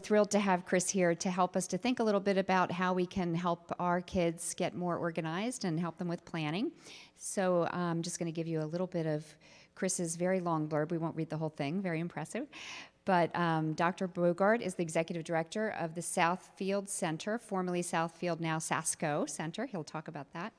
Thrilled to have Chris here to help us to think a little bit about how we can help our kids get more organized and help them with planning. So I'm just going to give you a little bit of Chris's very long blurb. We won't read the whole thing, very impressive. But Dr. Bogart is the executive director of the Southfield Center, formerly Southfield, now SASCO Center. He'll talk about that.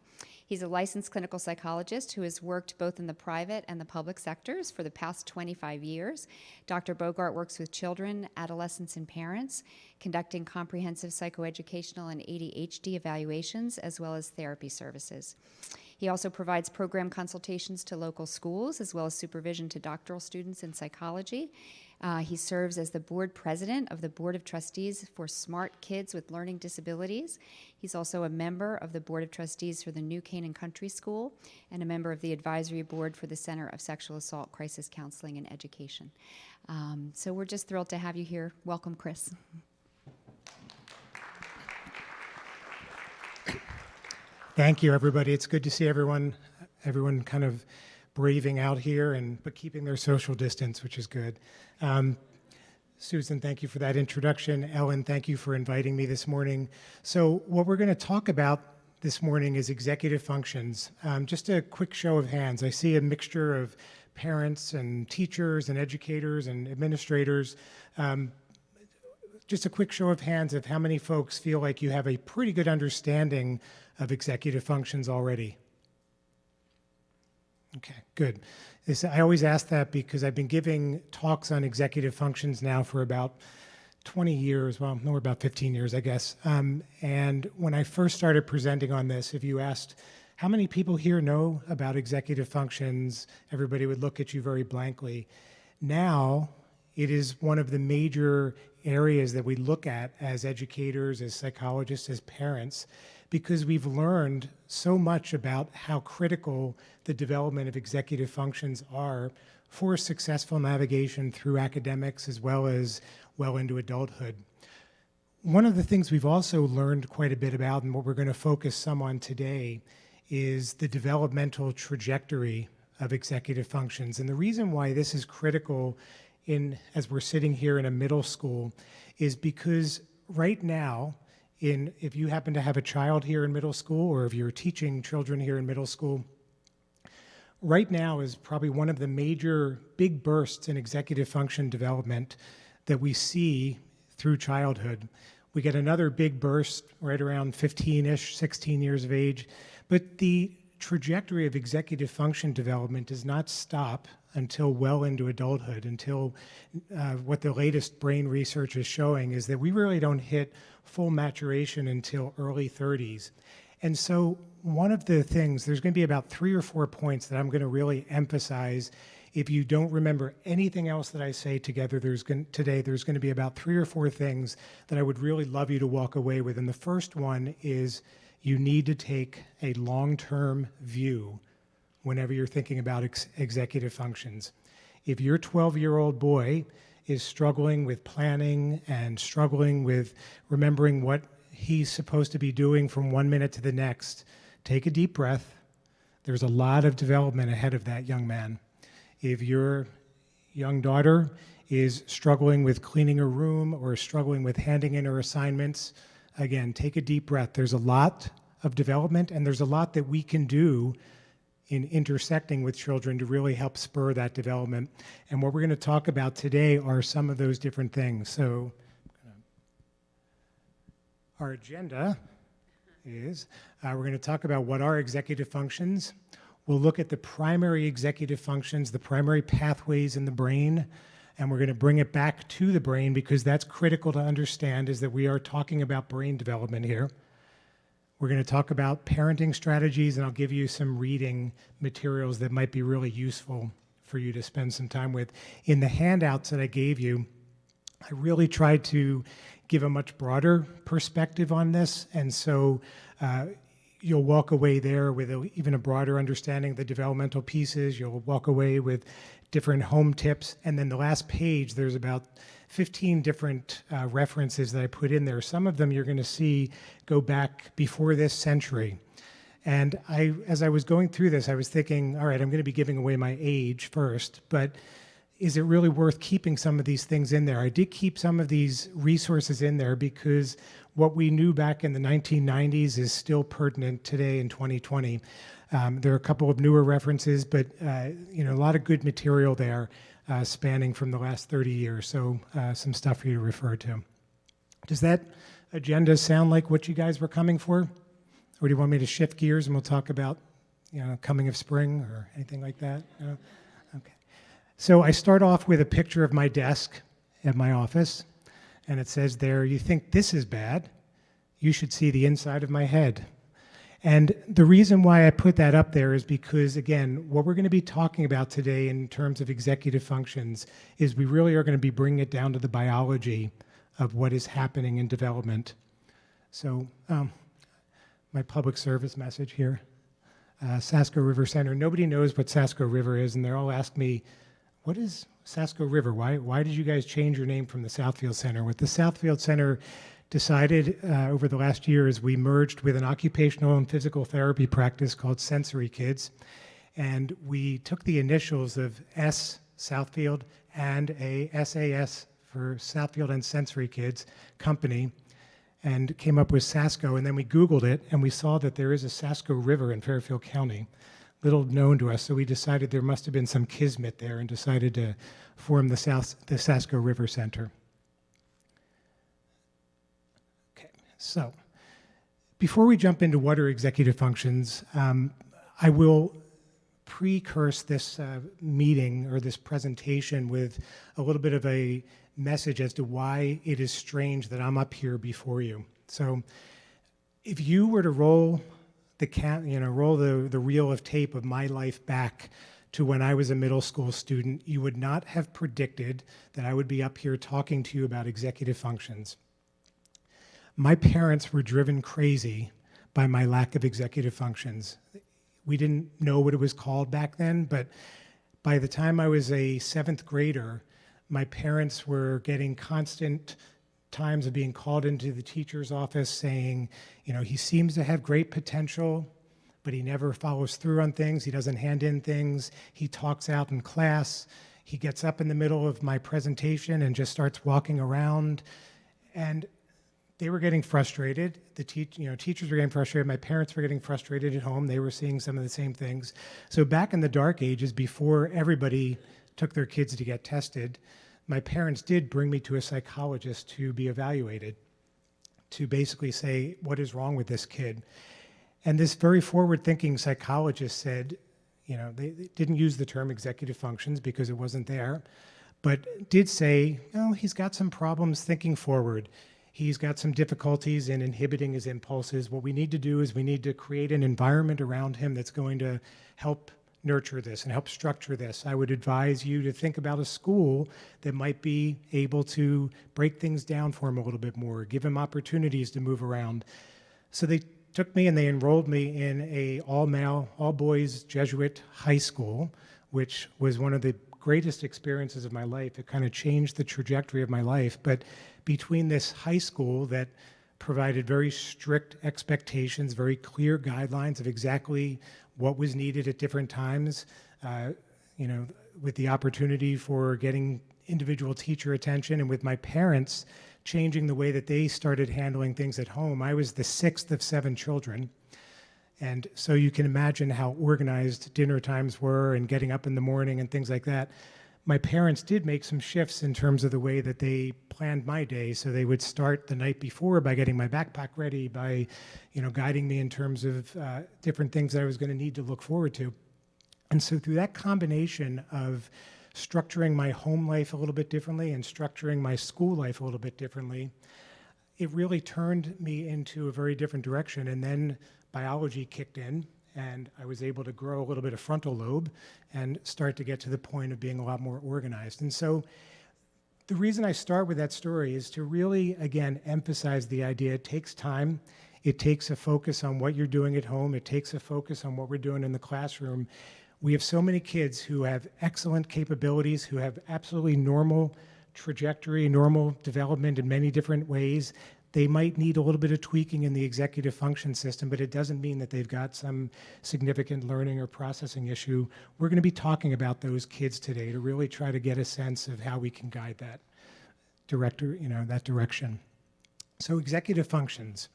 He's a licensed clinical psychologist who has worked both in the private and the public sectors for the past 25 years. Dr. Bogart works with children, adolescents, and parents, conducting comprehensive psychoeducational and ADHD evaluations, as well as therapy services. He also provides program consultations to local schools, as well as supervision to doctoral students in psychology. He serves as the board president of the Board of Trustees for Smart Kids with Learning Disabilities. He's also a member of the Board of Trustees for the New Canaan Country School and a member of the advisory board for the Center of Sexual Assault Crisis Counseling and Education. So we're just thrilled to have you here. Welcome, Chris. Thank you, everybody. It's good to see everyone kind of braving out here but keeping their social distance, which is good. Susan, thank you for that introduction. Ellen, thank you for inviting me this morning. So what we're going to talk about this morning is executive functions. Just a quick show of hands. I see a mixture of parents and teachers and educators and administrators. Just a quick show of hands of how many folks feel like you have a pretty good understanding of executive functions already. Okay, good. I always ask that because I've been giving talks on executive functions now for about 20 years, well, no, about 15 years, I guess. And when I first started presenting on this, if you asked how many people here know about executive functions, everybody would look at you very blankly. Now, it is one of the major areas that we look at as educators, as psychologists, as parents, because we've learned so much about how critical the development of executive functions are for successful navigation through academics as well into adulthood. One of the things we've also learned quite a bit about, and what we're going to focus some on today, is the developmental trajectory of executive functions. And the reason why this is critical as we're sitting here in a middle school is because right now, if you happen to have a child here in middle school, or if you're teaching children here in middle school, right now is probably one of the major big bursts in executive function development that we see through childhood. We get another big burst right around 15-ish, 16 years of age, but the trajectory of executive function development does not stop until well into adulthood, until what the latest brain research is showing is that we really don't hit full maturation until early 30s. And so one of the things, there's going to be about 3 or 4 points that I'm going to really emphasize. If you don't remember anything else that I say together today, there's going to be about 3 or 4 things that I would really love you to walk away with. And the first one is you need to take a long-term view whenever you're thinking about executive functions. If your 12-year-old boy is struggling with planning and struggling with remembering what he's supposed to be doing from one minute to the next, take a deep breath. There's a lot of development ahead of that young man. If your young daughter is struggling with cleaning her room or struggling with handing in her assignments, again, take a deep breath. There's a lot of development, and there's a lot that we can do in intersecting with children to really help spur that development. And what we're going to talk about today are some of those different things. So our agenda is we're going to talk about what are executive functions. We'll look at the primary executive functions, the primary pathways in the brain, and we're going to bring it back to the brain because that's critical to understand, is that we are talking about brain development here. We're going to talk about parenting strategies, and I'll give you some reading materials that might be really useful for you to spend some time with. In the handouts that I gave you, I really tried to give a much broader perspective on this, and so you'll walk away there with even a broader understanding of the developmental pieces. You'll walk away with different home tips, and then the last page, there's about 15 different references that I put in there. Some of them you're going to see go back before this century. And as I was going through this, I was thinking, all right, I'm going to be giving away my age first, but is it really worth keeping some of these things in there? I did keep some of these resources in there because what we knew back in the 1990s is still pertinent today in 2020. There are a couple of newer references, but a lot of good material there spanning from the last 30 years, so some stuff for you to refer to. Does that agenda sound like what you guys were coming for? Or do you want me to shift gears and we'll talk about coming of spring or anything like that? No? Okay. So I start off with a picture of my desk at my office, and it says there, "You think this is bad? You should see the inside of my head." And the reason why I put that up there is because, again, what we're going to be talking about today in terms of executive functions is we really are going to be bringing it down to the biology of what is happening in development. So my public service message here, Sasko River Center. Nobody knows what Sasko River is, and they all ask me, what is Sasko River? Why did you guys change your name from the Southfield Center? What the Southfield Center decided over the last year is we merged with an occupational and physical therapy practice called Sensory Kids, and we took the initials of S, Southfield, and a SAS for Southfield and Sensory Kids company, and came up with Sasko, and then we Googled it, and we saw that there is a Sasko River in Fairfield County, little known to us, so we decided there must have been some kismet there and decided to form the Sasko River Center. Okay, so before we jump into what are executive functions, I will precurse this meeting or this presentation with a little bit of a message as to why it is strange that I'm up here before you. So if you were to roll the reel of tape of my life back to when I was a middle school student, you would not have predicted that I would be up here talking to you about executive functions. My parents were driven crazy by my lack of executive functions. We didn't know what it was called back then, but by the time I was a 7th grader, my parents were getting constant times of being called into the teacher's office saying, he seems to have great potential, but he never follows through on things. He doesn't hand in things. He talks out in class. He gets up in the middle of my presentation and just starts walking around. And they were getting frustrated. The teachers were getting frustrated. My parents were getting frustrated at home. They were seeing some of the same things. So back in the dark ages, before everybody took their kids to get tested, my parents did bring me to a psychologist to be evaluated, to basically say, what is wrong with this kid? And this very forward-thinking psychologist said, they didn't use the term executive functions because it wasn't there, but did say, he's got some problems thinking forward. He's got some difficulties in inhibiting his impulses. What we need to do is we need to create an environment around him that's going to help nurture this and help structure this. I would advise you to think about a school that might be able to break things down for him a little bit more, give him opportunities to move around. So they took me and they enrolled me in a all-male, all-boys Jesuit high school, which was one of the greatest experiences of my life. It kind of changed the trajectory of my life. But between this high school that provided very strict expectations, very clear guidelines of exactly what was needed at different times, with the opportunity for getting individual teacher attention, and with my parents changing the way that they started handling things at home. I was the 6th of 7 children. And so you can imagine how organized dinner times were and getting up in the morning and things like that. My parents did make some shifts in terms of the way that they planned my day. So they would start the night before by getting my backpack ready, by guiding me in terms of different things that I was going to need to look forward to. And so through that combination of structuring my home life a little bit differently and structuring my school life a little bit differently, it really turned me into a very different direction. And then biology kicked in, and I was able to grow a little bit of frontal lobe and start to get to the point of being a lot more organized. And so the reason I start with that story is to really, again, emphasize the idea it takes time. It takes a focus on what you're doing at home. It takes a focus on what we're doing in the classroom. We have so many kids who have excellent capabilities, who have absolutely normal trajectory, normal development in many different ways, They might need a little bit of tweaking in the executive function system, but it doesn't mean that they've got some significant learning or processing issue. We're going to be talking about those kids today to really try to get a sense of how we can guide that that direction. So executive functions.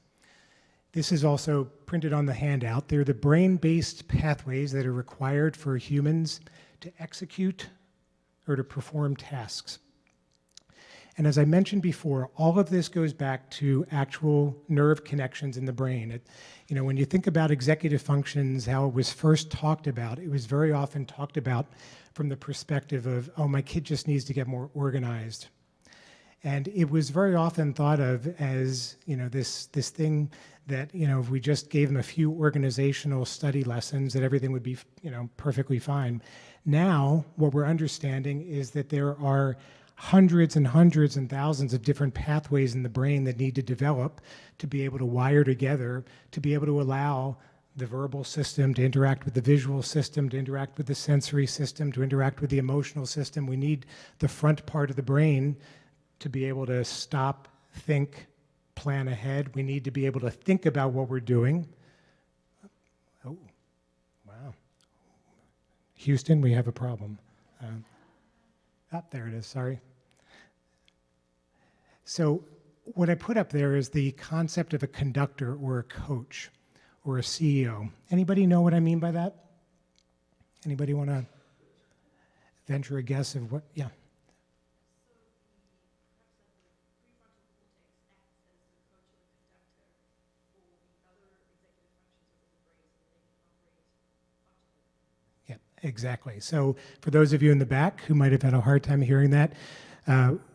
This is also printed on the handout. They're the brain-based pathways that are required for humans to execute or to perform tasks. And as I mentioned before, all of this goes back to actual nerve connections in the brain. When you think about executive functions, how it was first talked about, it was very often talked about from the perspective of, oh, my kid just needs to get more organized. And it was very often thought of as, this thing that, if we just gave them a few organizational study lessons, that everything would be, perfectly fine. Now, what we're understanding is that there are hundreds and hundreds and thousands of different pathways in the brain that need to develop to be able to wire together, to be able to allow the verbal system to interact with the visual system, to interact with the sensory system, to interact with the emotional system. We need the front part of the brain to be able to stop, think, plan ahead. We need to be able to think about what we're doing. Oh, wow. Houston, we have a problem. There it is, sorry. So what I put up there is the concept of a conductor or a coach or a CEO. Anybody know what I mean by that? Anybody want to venture a guess of what? Yeah. Exactly. So for those of you in the back who might have had a hard time hearing that,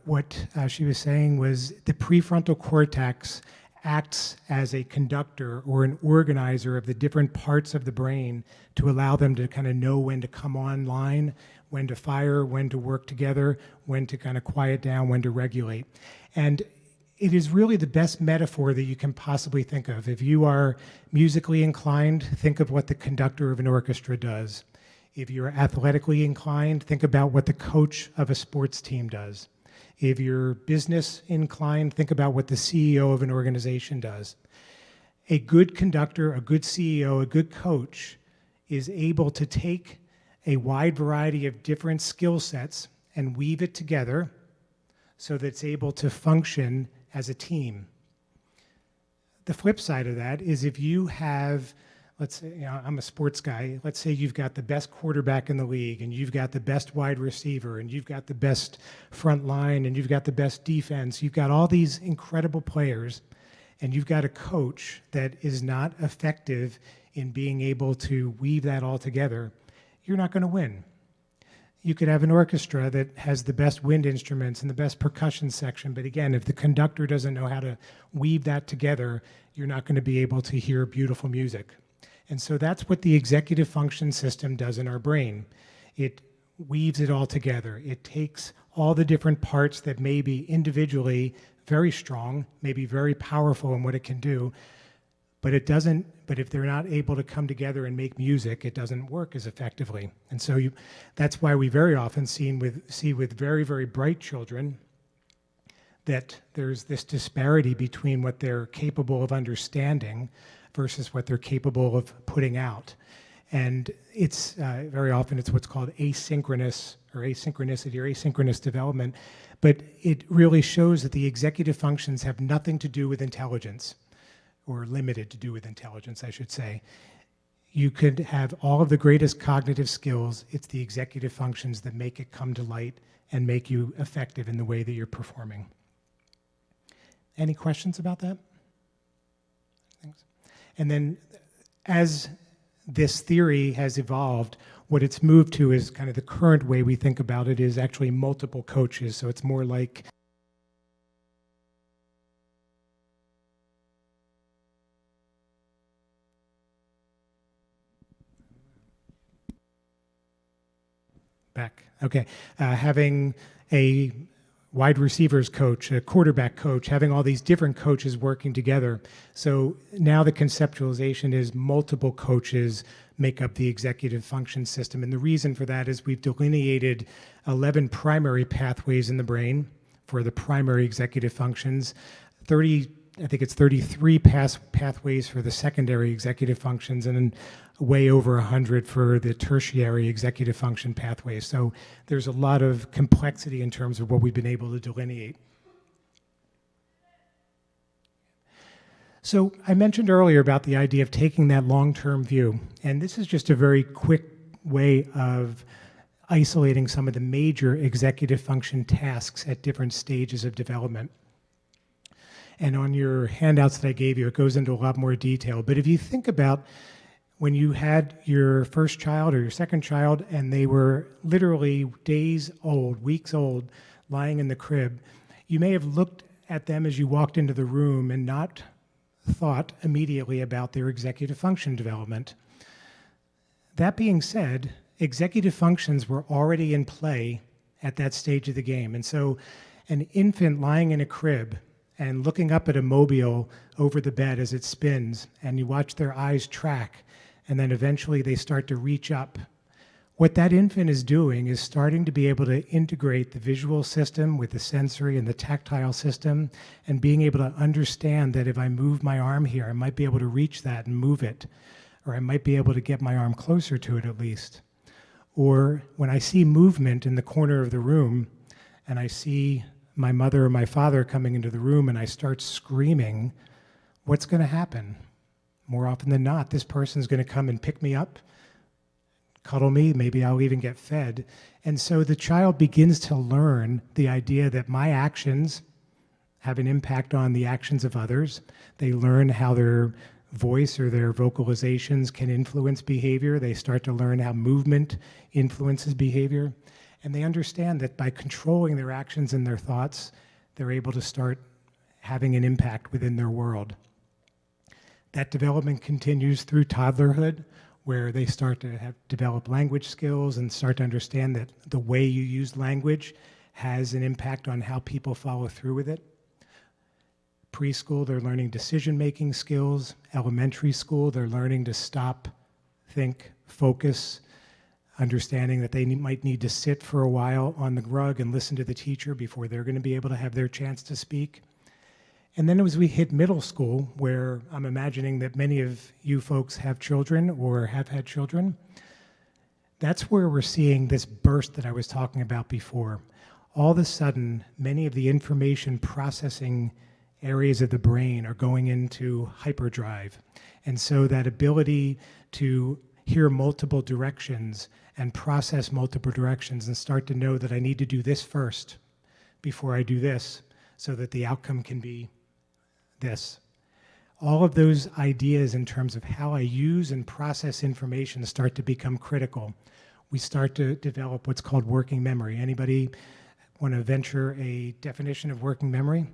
what she was saying was the prefrontal cortex acts as a conductor or an organizer of the different parts of the brain to allow them to kind of know when to come online, when to fire, when to work together, when to kind of quiet down, when to regulate. And it is really the best metaphor that you can possibly think of. If you are musically inclined, think of what the conductor of an orchestra does. If you're athletically inclined, think about what the coach of a sports team does. If you're business inclined, think about what the CEO of an organization does. A good conductor, a good CEO, a good coach is able to take a wide variety of different skill sets and weave it together so that it's able to function as a team. The flip side of that is if you have, let's say, I'm a sports guy. Let's say you've got the best quarterback in the league, and you've got the best wide receiver, and you've got the best front line, and you've got the best defense. You've got all these incredible players, and you've got a coach that is not effective in being able to weave that all together. You're not going to win. You could have an orchestra that has the best wind instruments and the best percussion section, but again, if the conductor doesn't know how to weave that together, you're not going to be able to hear beautiful music. And so that's what the executive function system does in our brain. It weaves it all together. It takes all the different parts that may be individually very strong, maybe very powerful in what it can do, but if they're not able to come together and make music, it doesn't work as effectively. And so that's why we very often see with very, very bright children that there's this disparity between what they're capable of understanding versus what they're capable of putting out. And it's very often it's what's called asynchronous or asynchronicity or asynchronous development, but it really shows that the executive functions have nothing to do with intelligence, or limited to do with intelligence, I should say. You could have all of the greatest cognitive skills. It's the executive functions that make it come to light and make you effective in the way that you're performing. Any questions about that? Thanks. And then as this theory has evolved, what it's moved to is kind of the current way we think about it is actually multiple coaches. So it's more like back. Okay. Having a wide receivers coach, a quarterback coach, having all these different coaches working together. So now the conceptualization is multiple coaches make up the executive function system. And the reason for that is we've delineated 11 primary pathways in the brain for the primary executive functions, 30 I think it's 33 pathways for the secondary executive functions, and then way over 100 for the tertiary executive function pathways. So there's a lot of complexity in terms of what we've been able to delineate. So I mentioned earlier about the idea of taking that long-term view, and this is just a very quick way of isolating some of the major executive function tasks at different stages of development. And on your handouts that I gave you, it goes into a lot more detail. But if you think about when you had your first child or your second child, and they were literally days old, weeks old, lying in the crib, you may have looked at them as you walked into the room and not thought immediately about their executive function development. That being said, executive functions were already in play at that stage of the game. And so an infant lying in a crib and looking up at a mobile over the bed as it spins, and you watch their eyes track, and then eventually they start to reach up. What that infant is doing is starting to be able to integrate the visual system with the sensory and the tactile system, and being able to understand that if I move my arm here, I might be able to reach that and move it, or I might be able to get my arm closer to it at least. Or when I see movement in the corner of the room, and I see my mother or my father coming into the room and I start screaming, what's going to happen? More often than not, this person's going to come and pick me up, cuddle me, maybe I'll even get fed. And so the child begins to learn the idea that my actions have an impact on the actions of others. They learn how their voice or their vocalizations can influence behavior. They start to learn how movement influences behavior. And they understand that by controlling their actions and their thoughts, they're able to start having an impact within their world. That development continues through toddlerhood, where they start to develop language skills and start to understand that the way you use language has an impact on how people follow through with it. Preschool, they're learning decision-making skills. Elementary school, they're learning to stop, think, focus, understanding that they might need to sit for a while on the rug and listen to the teacher before they're going to be able to have their chance to speak. And then as we hit middle school, where I'm imagining that many of you folks have children or have had children, that's where we're seeing this burst that I was talking about before. All of a sudden, many of the information processing areas of the brain are going into hyperdrive. And so that ability to hear multiple directions and process multiple directions and start to know that I need to do this first before I do this so that the outcome can be this. All of those ideas in terms of how I use and process information start to become critical. We start to develop what's called working memory. Anybody want to venture a definition of working memory?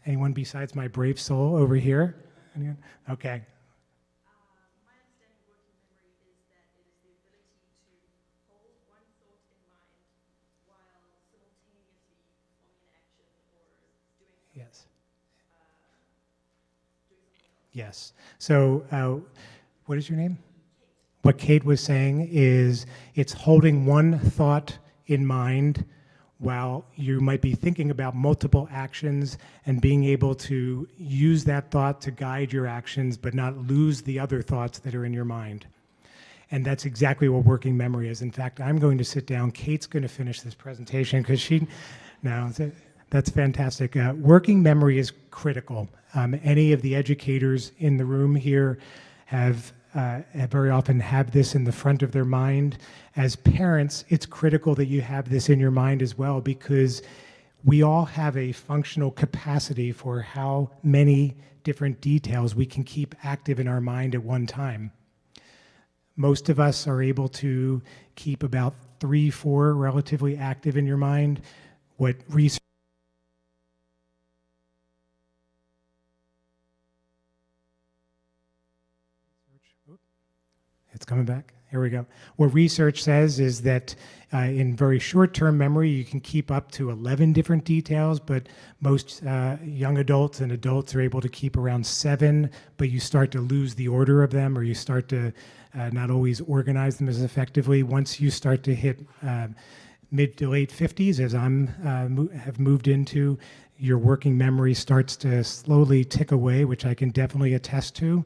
Anyone besides my brave soul over here? Anyone? Okay. My understanding of working memory is that it is the ability to hold one thought in mind while simultaneously performing an action or doing something. Yes. Yes. So what is your name? Kate. What Kate was saying is it's holding one thought in mind while you might be thinking about multiple actions and being able to use that thought to guide your actions, but not lose the other thoughts that are in your mind. And that's exactly what working memory is. In fact, I'm going to sit down. Kate's going to finish this presentation because that's fantastic. Working memory is critical. Any of the educators in the room here have very often have this in the front of their mind. As parents, it's critical that you have this in your mind as well, because we all have a functional capacity for how many different details we can keep active in our mind at one time. Most of us are able to keep about 3-4 relatively active in your mind. What research It's coming back. Here we go. What research says is that in very short-term memory, you can keep up to 11 different details, but most young adults and adults are able to keep around 7, but you start to lose the order of them, or you start to not always organize them as effectively. Once you start to hit mid to late 50s, as I have moved into, your working memory starts to slowly tick away, which I can definitely attest to.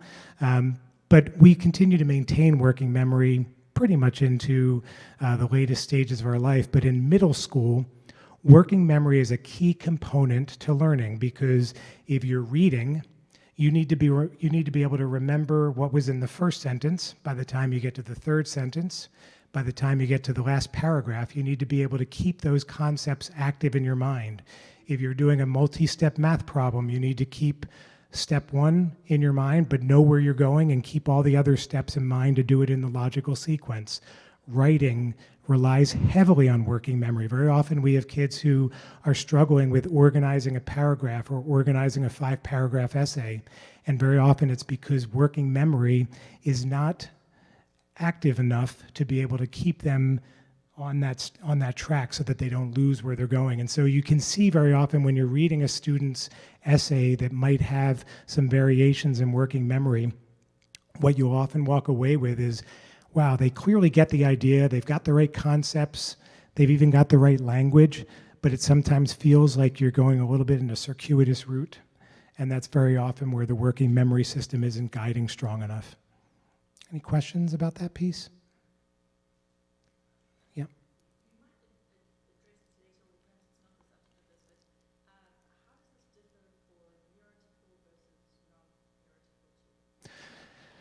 But we continue to maintain working memory pretty much into the latest stages of our life. But in middle school, working memory is a key component to learning, because if you're reading, you need to be able to remember what was in the first sentence by the time you get to the third sentence. By the time you get to the last paragraph, you need to be able to keep those concepts active in your mind. If you're doing a multi-step math problem, you need to keep step one in your mind, but know where you're going and keep all the other steps in mind to do it in the logical sequence. Writing relies heavily on working memory. Very often we have kids who are struggling with organizing a paragraph or organizing a 5-paragraph essay, and very often it's because working memory is not active enough to be able to keep them on that track so that they don't lose where they're going. And so you can see very often when you're reading a student's essay that might have some variations in working memory, what you'll often walk away with is, wow, they clearly get the idea, they've got the right concepts, they've even got the right language, but it sometimes feels like you're going a little bit in a circuitous route. And that's very often where the working memory system isn't guiding strong enough. Any questions about that piece? Yeah.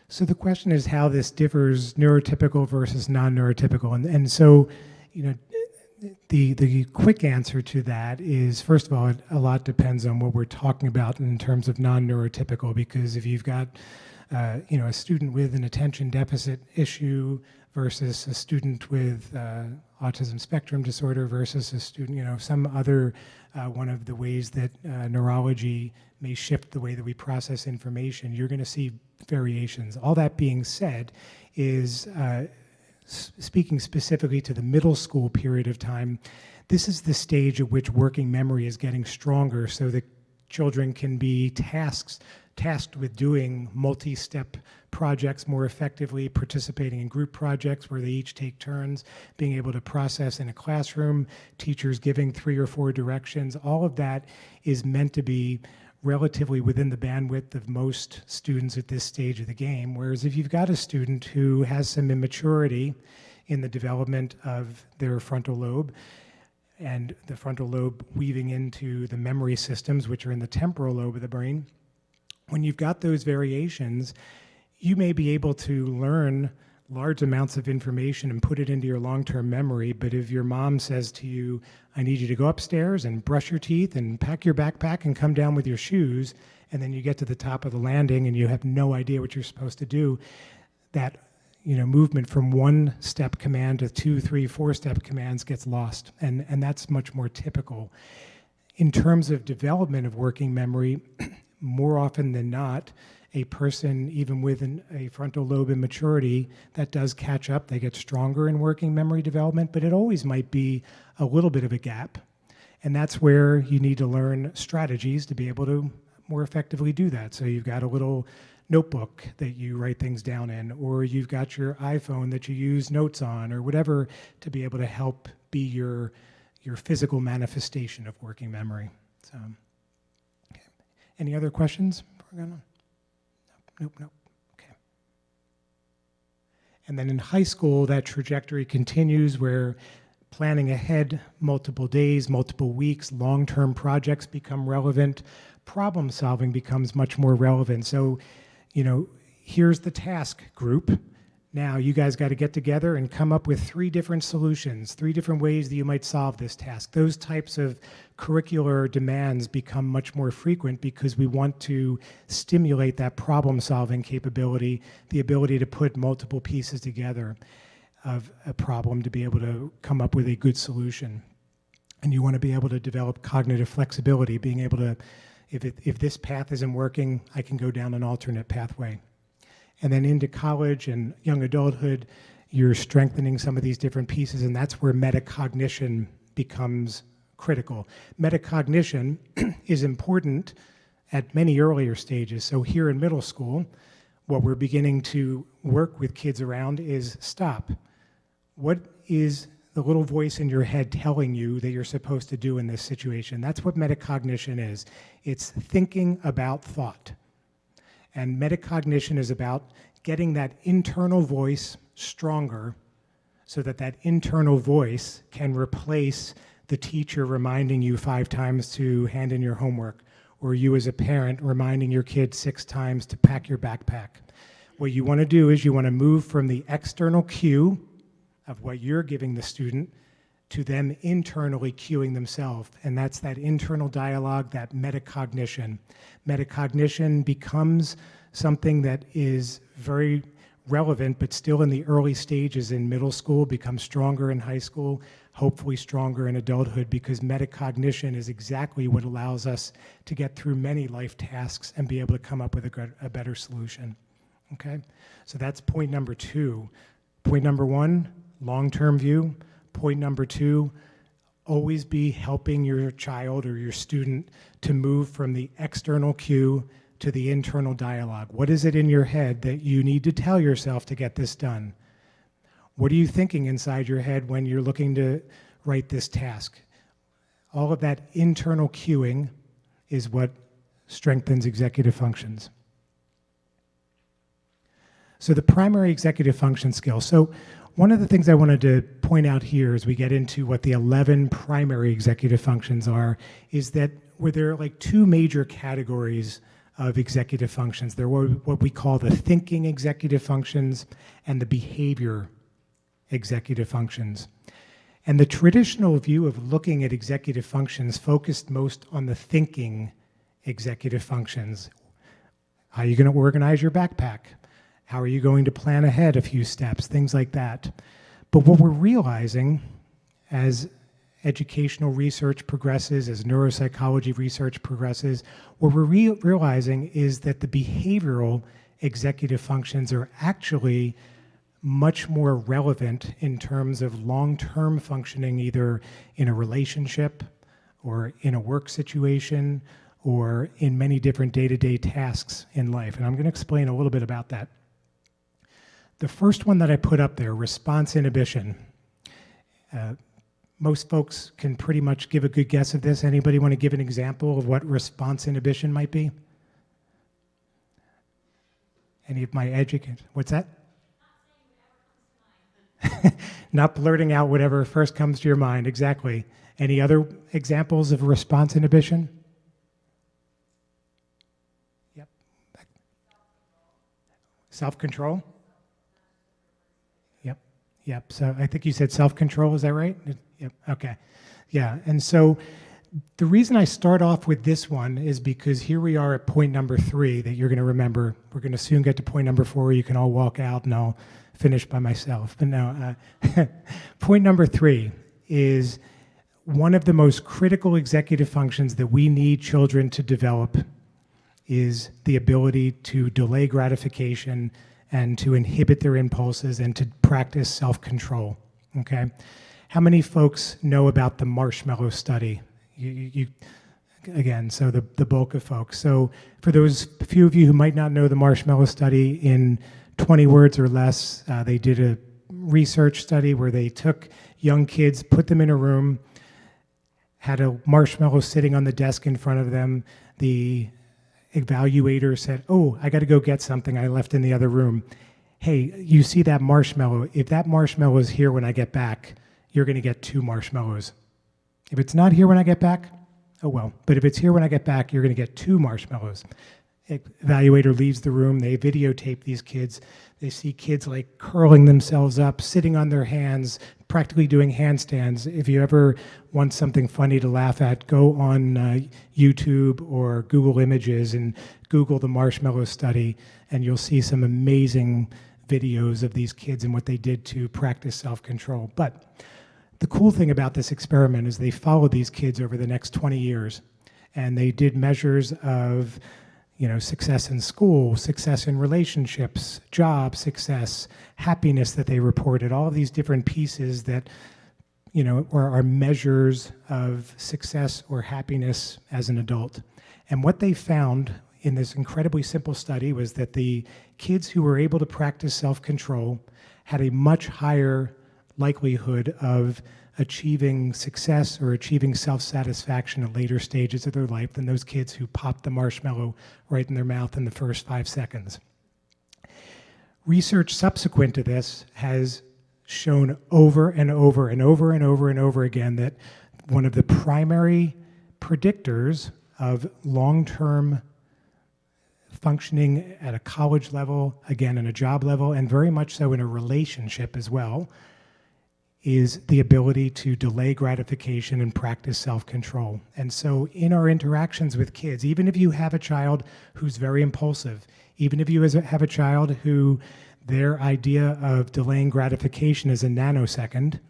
So the question is how this differs neurotypical versus non-neurotypical. And so, you know, the quick answer to that is, first of all, a lot depends on what we're talking about in terms of non-neurotypical, because if you've got a student with an attention deficit issue versus a student with autism spectrum disorder versus a student, some other one of the ways that neurology may shift the way that we process information, you're going to see variations. All that being said is, speaking specifically to the middle school period of time, this is the stage at which working memory is getting stronger so that children can be tasked with doing multi-step projects more effectively, participating in group projects where they each take turns, being able to process in a classroom, teachers giving 3 or 4 directions. All of that is meant to be relatively within the bandwidth of most students at this stage of the game. Whereas if you've got a student who has some immaturity in the development of their frontal lobe, and the frontal lobe weaving into the memory systems, which are in the temporal lobe of the brain, when you've got those variations, you may be able to learn large amounts of information and put it into your long-term memory, but if your mom says to you, I need you to go upstairs and brush your teeth and pack your backpack and come down with your shoes, and then you get to the top of the landing and you have no idea what you're supposed to do, that movement from 1-step command to 2, 3, 4-step commands gets lost, and that's much more typical. In terms of development of working memory, more often than not, a person, even with a frontal lobe immaturity, that does catch up. They get stronger in working memory development, but it always might be a little bit of a gap. And that's where you need to learn strategies to be able to more effectively do that. So you've got a little notebook that you write things down in, or you've got your iPhone that you use notes on, or whatever, to be able to help be your physical manifestation of working memory. So, okay. Any other questions? Nope. Okay. And then in high school, that trajectory continues where planning ahead, multiple days, multiple weeks, long-term projects become relevant. Problem solving becomes much more relevant. So, here's the task group. Now you guys got to get together and come up with 3 different solutions, 3 different ways that you might solve this task. Those types of curricular demands become much more frequent because we want to stimulate that problem-solving capability, the ability to put multiple pieces together of a problem to be able to come up with a good solution. And you want to be able to develop cognitive flexibility, being able to, if this path isn't working, I can go down an alternate pathway. And then into college and young adulthood, you're strengthening some of these different pieces, and that's where metacognition becomes critical. Metacognition is important at many earlier stages. So here in middle school, what we're beginning to work with kids around is stop. What is the little voice in your head telling you that you're supposed to do in this situation. That's what metacognition is. It's thinking about thought. And metacognition is about getting that internal voice stronger so that that internal voice can replace the teacher reminding you 5 times to hand in your homework, or you as a parent reminding your kid 6 times to pack your backpack. What you want to do is you want to move from the external cue of what you're giving the student to them internally cueing themselves. And that's that internal dialogue, that metacognition. Metacognition becomes something that is very relevant, but still in the early stages in middle school, becomes stronger in high school, hopefully stronger in adulthood, because metacognition is exactly what allows us to get through many life tasks and be able to come up with a better solution. Okay, so that's point number 2. Point number 1, long-term view. Point number 2, always be helping your child or your student to move from the external cue to the internal dialogue. What is it in your head that you need to tell yourself to get this done? What are you thinking inside your head when you're looking to write this task? All of that internal cueing is what strengthens executive functions. So the primary executive function skills. So one of the things I wanted to point out here as we get into what the 11 primary executive functions are is that there are like 2 major categories of executive functions. There are what we call the thinking executive functions and the behavior executive functions. And the traditional view of looking at executive functions focused most on the thinking executive functions. How are you going to organize your backpack? How are you going to plan ahead a few steps? Things like that. But what we're realizing as educational research progresses, as neuropsychology research progresses, what we're realizing is that the behavioral executive functions are actually much more relevant in terms of long-term functioning, either in a relationship or in a work situation or in many different day-to-day tasks in life. And I'm going to explain a little bit about that. The first one that I put up there, response inhibition. Most folks can pretty much give a good guess of this. Anybody want to give an example of what response inhibition might be? Any of my educators? What's that? Not blurting out whatever first comes to your mind, exactly. Any other examples of response inhibition? Yep. Self-control? Yep, so I think you said self-control, is that right? Yep, okay. Yeah, and so the reason I start off with this one is because here we are at point number 3 that you're going to remember. We're going to soon get to point number 4 where you can all walk out and I'll finish by myself. But no, point number 3 is one of the most critical executive functions that we need children to develop is the ability to delay gratification and to inhibit their impulses and to practice self-control, okay? How many folks know about the marshmallow study? Again, so the bulk of folks. So for those few of you who might not know the marshmallow study, in 20 words or less, they did a research study where they took young kids, put them in a room, had a marshmallow sitting on the desk in front of them. The evaluator said, "Oh, I got to go get something I left in the other room. Hey, you see that marshmallow? If that marshmallow is here when I get back, you're going to get 2 marshmallows. If it's not here when I get back, oh well. But if it's here when I get back, you're going to get 2 marshmallows." Evaluator leaves the room. They videotape these kids. They see kids like curling themselves up, sitting on their hands, practically doing handstands. If you ever want something funny to laugh at, go on YouTube or Google Images and Google the marshmallow study, and you'll see some amazing videos of these kids and what they did to practice self-control. But the cool thing about this experiment is they followed these kids over the next 20 years, and they did measures of success in school, success in relationships, job success, happiness that they reported, all of these different pieces that, are measures of success or happiness as an adult. And what they found in this incredibly simple study was that the kids who were able to practice self-control had a much higher likelihood of achieving success or achieving self-satisfaction at later stages of their life than those kids who pop the marshmallow right in their mouth in the first 5 seconds. Research subsequent to this has shown over and over and over and over and over again that one of the primary predictors of long-term functioning at a college level, again, in a job level, and very much so in a relationship as well, is the ability to delay gratification and practice self-control. And so in our interactions with kids, even if you have a child who's very impulsive, even if you have a child who their idea of delaying gratification is a nanosecond,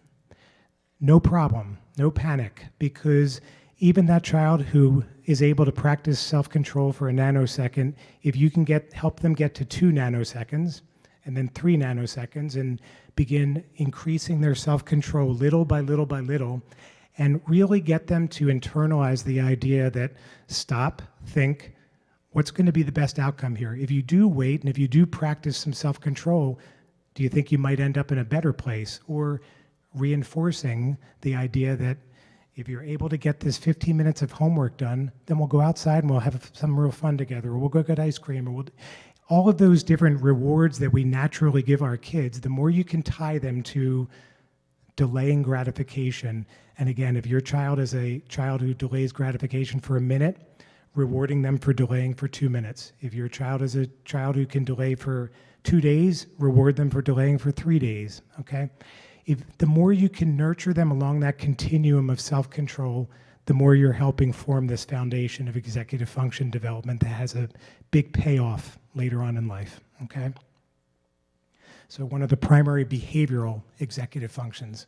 no problem, no panic, because even that child who is able to practice self-control for a nanosecond, if you can help them get to 2 nanoseconds and then 3 nanoseconds and begin increasing their self-control little by little by little, and really get them to internalize the idea that stop, think, what's going to be the best outcome here? If you do wait and if you do practice some self-control, do you think you might end up in a better place? Or reinforcing the idea that if you're able to get this 15 minutes of homework done, then we'll go outside and we'll have some real fun together, or we'll go get ice cream, or all of those different rewards that we naturally give our kids, the more you can tie them to delaying gratification. And again, if your child is a child who delays gratification for a minute, rewarding them for delaying for 2 minutes. If your child is a child who can delay for 2 days, reward them for delaying for 3 days, okay? The more you can nurture them along that continuum of self-control, the more you're helping form this foundation of executive function development that has a big payoff later on in life, okay? So one of the primary behavioral executive functions,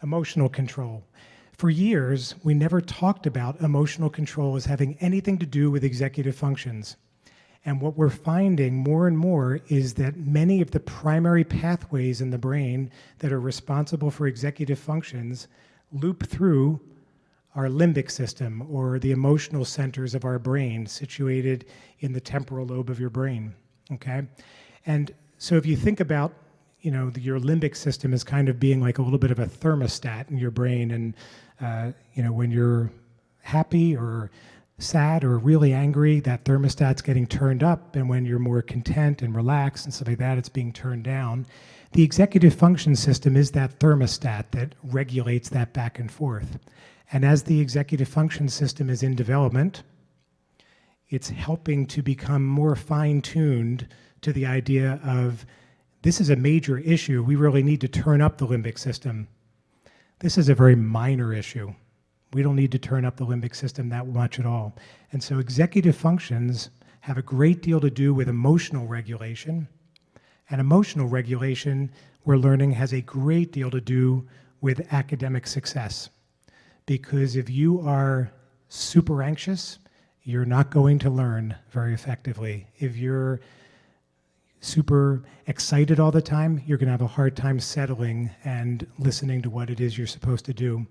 emotional control. For years, we never talked about emotional control as having anything to do with executive functions. And what we're finding more and more is that many of the primary pathways in the brain that are responsible for executive functions loop through our limbic system, or the emotional centers of our brain situated in the temporal lobe of your brain, okay? And so if you think about, your limbic system as kind of being like a little bit of a thermostat in your brain, and when you're happy or sad or really angry, that thermostat's getting turned up, and when you're more content and relaxed and stuff like that, it's being turned down. The executive function system is that thermostat that regulates that back and forth. And as the executive function system is in development, it's helping to become more fine-tuned to the idea of, this is a major issue, we really need to turn up the limbic system. This is a very minor issue. We don't need to turn up the limbic system that much at all. And so executive functions have a great deal to do with emotional regulation. And emotional regulation, we're learning, has a great deal to do with academic success. Because if you are super anxious, you're not going to learn very effectively. If you're super excited all the time, you're going to have a hard time settling and listening to what it is you're supposed to do.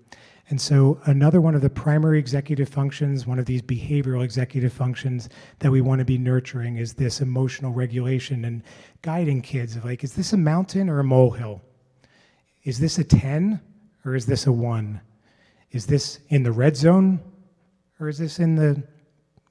And so another one of the primary executive functions, one of these behavioral executive functions that we want to be nurturing, is this emotional regulation and guiding kids. Like, is this a mountain or a molehill? Is this a 10 or is this a 1? Is this in the red zone or is this in the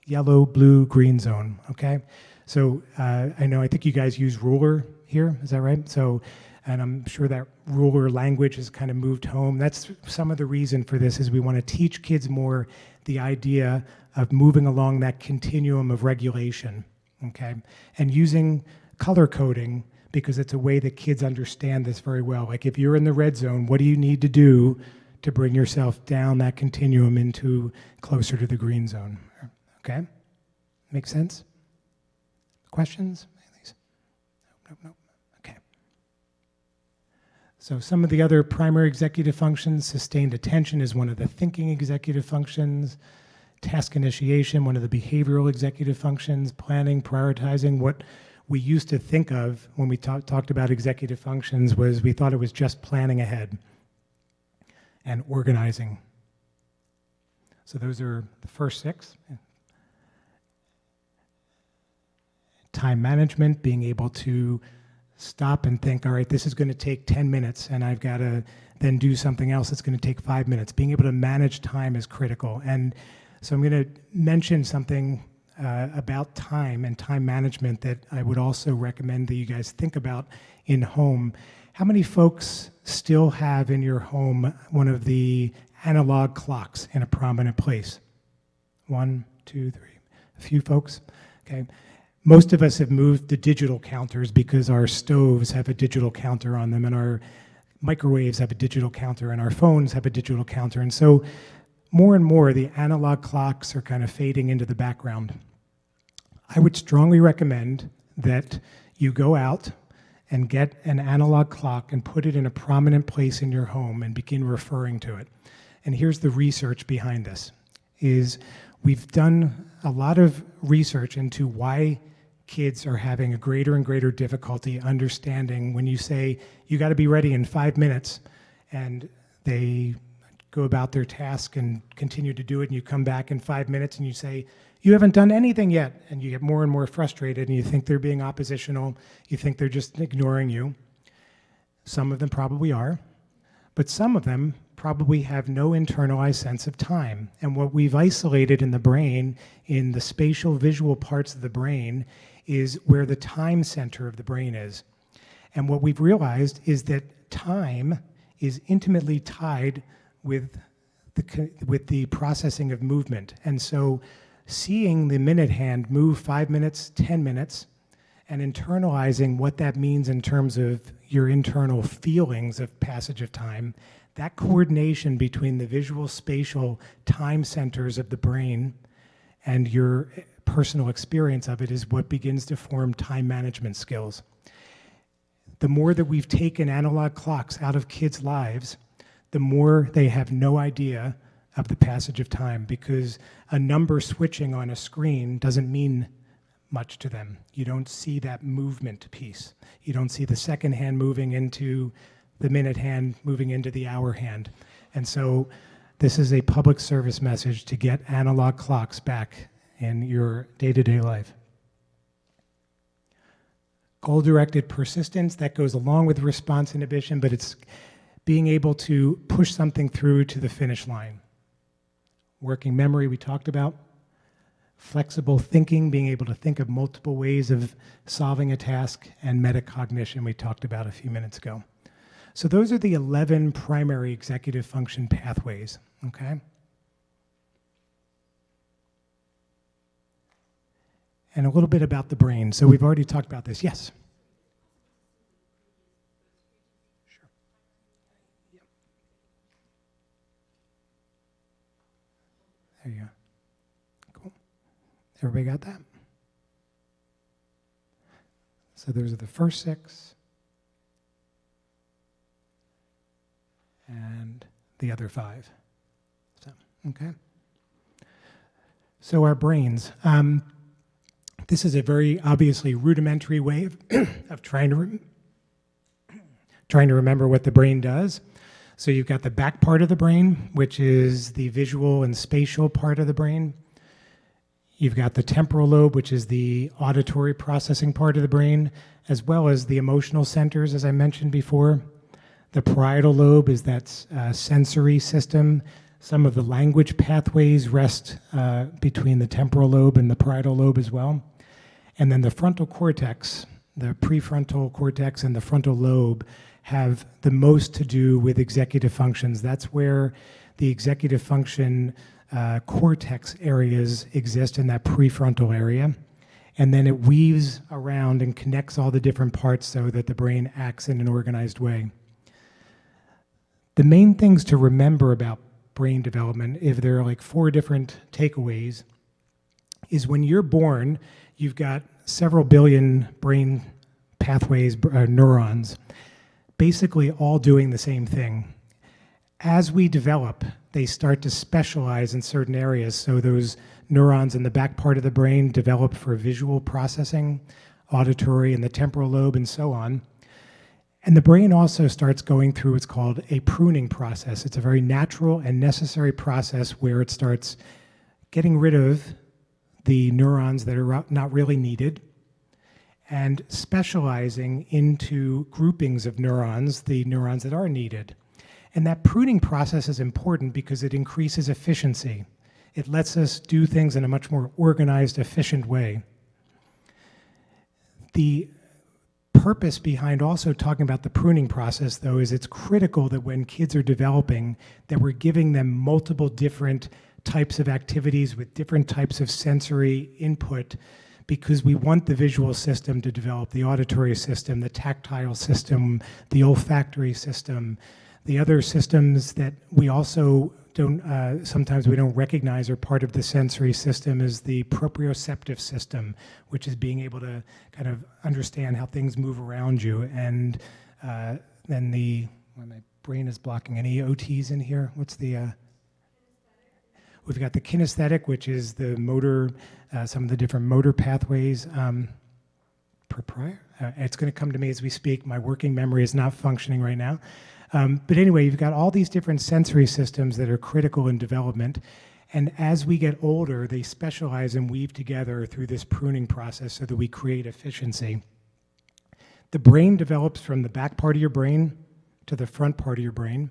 yellow, blue, green zone? Okay. So I think you guys use ruler here, is that right? So, and I'm sure that ruler language has kind of moved home. That's some of the reason for this, is we want to teach kids more the idea of moving along that continuum of regulation, okay? And using color coding, because it's a way that kids understand this very well. Like, if you're in the red zone, what do you need to do to bring yourself down that continuum into closer to the green zone, okay? Make sense? Questions? Nope. Okay. So some of the other primary executive functions: sustained attention is one of the thinking executive functions. Task initiation, one of the behavioral executive functions. Planning, prioritizing. What we used to think of when we talked about executive functions was we thought it was just planning ahead and organizing. So those are the first 6. Time management, being able to stop and think, all right, this is going to take 10 minutes, and I've got to then do something else that's going to take 5 minutes. Being able to manage time is critical. And so I'm going to mention something about time and time management that I would also recommend that you guys think about in home. How many folks still have in your home one of the analog clocks in a prominent place? 1, 2, 3. A few folks? Okay. Most of us have moved to digital counters because our stoves have a digital counter on them, and our microwaves have a digital counter, and our phones have a digital counter. And so more and more, the analog clocks are kind of fading into the background. I would strongly recommend that you go out and get an analog clock and put it in a prominent place in your home and begin referring to it. And here's the research behind this, is we've done a lot of research into why kids are having a greater and greater difficulty understanding when you say, you got to be ready in 5 minutes, and they go about their task and continue to do it, and you come back in 5 minutes and you say, you haven't done anything yet, and you get more and more frustrated, and you think they're being oppositional, you think they're just ignoring you. Some of them probably are, but some of them probably have no internalized sense of time. And what we've isolated in the brain, in the spatial visual parts of the brain, is where the time center of the brain is. And what we've realized is that time is intimately tied with the processing of movement. And so seeing the minute hand move 5 minutes, 10 minutes, and internalizing what that means in terms of your internal feelings of passage of time, that coordination between the visual spatial time centers of the brain and your personal experience of it is what begins to form time management skills. The more that we've taken analog clocks out of kids' lives, the more they have no idea of the passage of time, because a number switching on a screen doesn't mean much to them. You don't see that movement piece. You don't see the second hand moving into the minute hand, moving into the hour hand. And so this is a public service message to get analog clocks back in your day-to-day life. Goal-directed persistence, that goes along with response inhibition, but it's being able to push something through to the finish line. Working memory, we talked about. Flexible thinking, being able to think of multiple ways of solving a task, and metacognition, we talked about a few minutes ago. So those are the 11 primary executive function pathways, okay? And a little bit about the brain. So we've already talked about this. Yes? Sure. Yep. There you go. Cool. Everybody got that? So those are the first 6. And the other 5. So, okay. So our brains. This is a very obviously rudimentary way of trying to remember what the brain does. So you've got the back part of the brain, which is the visual and spatial part of the brain. You've got the temporal lobe, which is the auditory processing part of the brain, as well as the emotional centers, as I mentioned before. The parietal lobe is that sensory system. Some of the language pathways rest between the temporal lobe and the parietal lobe as well. And then the frontal cortex, the prefrontal cortex and the frontal lobe have the most to do with executive functions. That's where the executive function cortex areas exist, in that prefrontal area. And then it weaves around and connects all the different parts so that the brain acts in an organized way. The main things to remember about brain development, if there are like 4 different takeaways, is when you're born, you've got several billion brain pathways, neurons, basically all doing the same thing. As we develop, they start to specialize in certain areas. So those neurons in the back part of the brain develop for visual processing, auditory, and the temporal lobe, and so on. And the brain also starts going through what's called a pruning process. It's a very natural and necessary process where it starts getting rid of the neurons that are not really needed, and specializing into groupings of neurons, the neurons that are needed. And that pruning process is important because it increases efficiency. It lets us do things in a much more organized, efficient way. The purpose behind also talking about the pruning process, though, is it's critical that when kids are developing, that we're giving them multiple different types of activities with different types of sensory input, because we want the visual system to develop, the auditory system, the tactile system, the olfactory system, the other systems that we also don't, sometimes we don't recognize are part of the sensory system is the proprioceptive system, which is being able to kind of understand how things move around you. And then well, my brain is blocking. Any OTs in here? What's the... We've got the kinesthetic, which is the motor, some of the different motor pathways. It's going to come to me as we speak. My working memory is not functioning right now. But anyway, you've got all these different sensory systems that are critical in development. And as we get older, they specialize and weave together through this pruning process so that we create efficiency. The brain develops from the back part of your brain to the front part of your brain.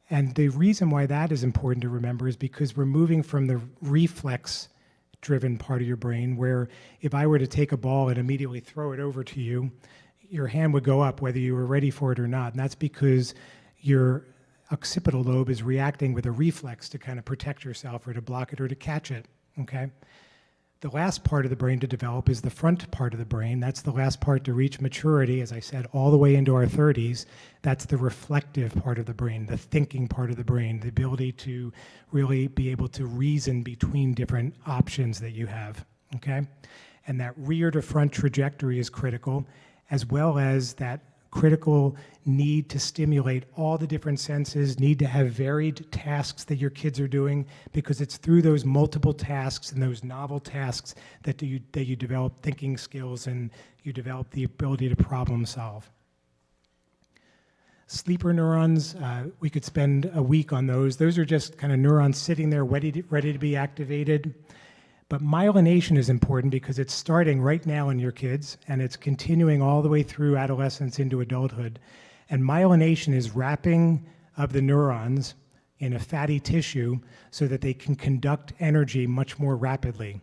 And the reason why that is important to remember is because we're moving from the reflex-driven part of your brain, where if I were to take a ball and immediately throw it over to you, your hand would go up whether you were ready for it or not. And that's because your occipital lobe is reacting with a reflex to kind of protect yourself or to block it or to catch it, okay? The last part of the brain to develop is the front part of the brain. That's the last part to reach maturity, as I said, all the way into our 30s. That's the reflective part of the brain, the thinking part of the brain, the ability to really be able to reason between different options that you have, okay? And that rear to front trajectory is critical, as well as that critical need to stimulate all the different senses, need to have varied tasks that your kids are doing, because it's through those multiple tasks and those novel tasks that you develop thinking skills and you develop the ability to problem solve. Sleeper neurons, we could spend a week on those. Those are just kind of neurons sitting there ready to be activated. But myelination is important because it's starting right now in your kids, and it's continuing all the way through adolescence into adulthood. And myelination is wrapping of the neurons in a fatty tissue so that they can conduct energy much more rapidly.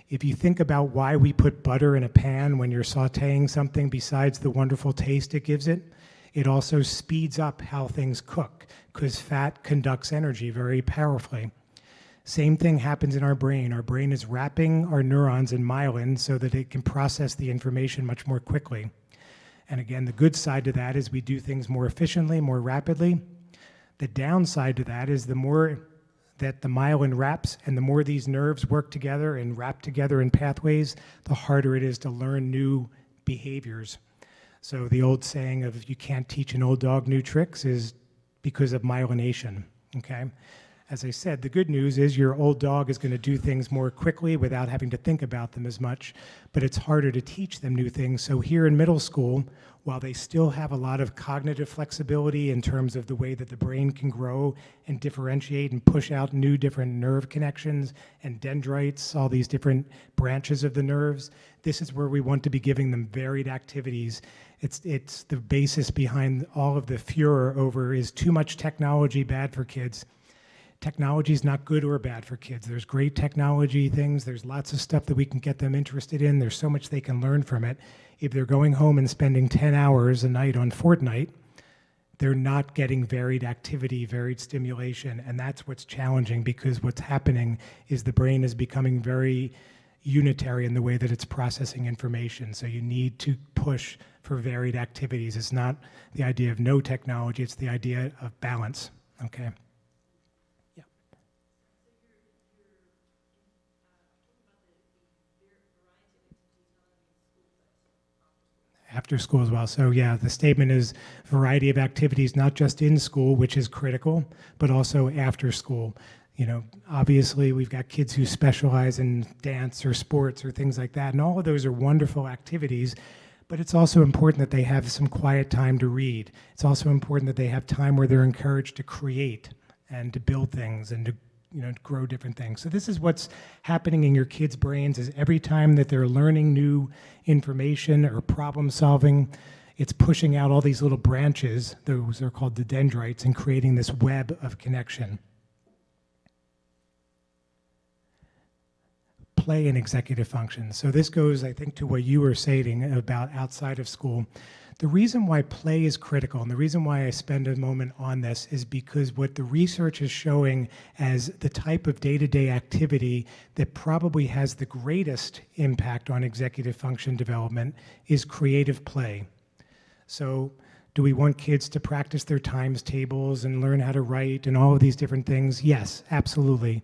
If you think about why we put butter in a pan when you're sauteing something, besides the wonderful taste it gives it, it also speeds up how things cook, because fat conducts energy very powerfully. Same thing happens in our brain. Our brain is wrapping our neurons in myelin so that it can process the information much more quickly. And again, the good side to that is we do things more efficiently, more rapidly. The downside to that is the more that the myelin wraps and the more these nerves work together and wrap together in pathways, the harder it is to learn new behaviors. So the old saying of you can't teach an old dog new tricks is because of myelination, okay? As I said, the good news is your old dog is going to do things more quickly without having to think about them as much, but it's harder to teach them new things. So here in middle school, while they still have a lot of cognitive flexibility in terms of the way that the brain can grow and differentiate and push out new different nerve connections and dendrites, all these different branches of the nerves, this is where we want to be giving them varied activities. It's the basis behind all of the furor over is too much technology bad for kids. Technology is not good or bad for kids. There's great technology things. There's lots of stuff that we can get them interested in. There's so much they can learn from it. If they're going home and spending 10 hours a night on Fortnite, they're not getting varied activity, varied stimulation, and that's what's challenging, because what's happening is the brain is becoming very unitary in the way that it's processing information. So you need to push for varied activities. It's not the idea of no technology, it's the idea of balance, okay? After school as well. So yeah, the statement is variety of activities, not just in school, which is critical, but also after school. You know, obviously we've got kids who specialize in dance or sports or things like that, and all of those are wonderful activities, but it's also important that they have some quiet time to read. It's also important that they have time where they're encouraged to create and to build things and to grow different things. So this is what's happening in your kids' brains, is every time that they're learning new information or problem solving, it's pushing out all these little branches, those are called the dendrites, and creating this web of connection. Play and executive functions. So this goes, I think, to what you were saying about outside of school. The reason why play is critical, and the reason why I spend a moment on this, is because what the research is showing as the type of day-to-day activity that probably has the greatest impact on executive function development is creative play. So do we want kids to practice their times tables and learn how to write and all of these different things? Yes, absolutely.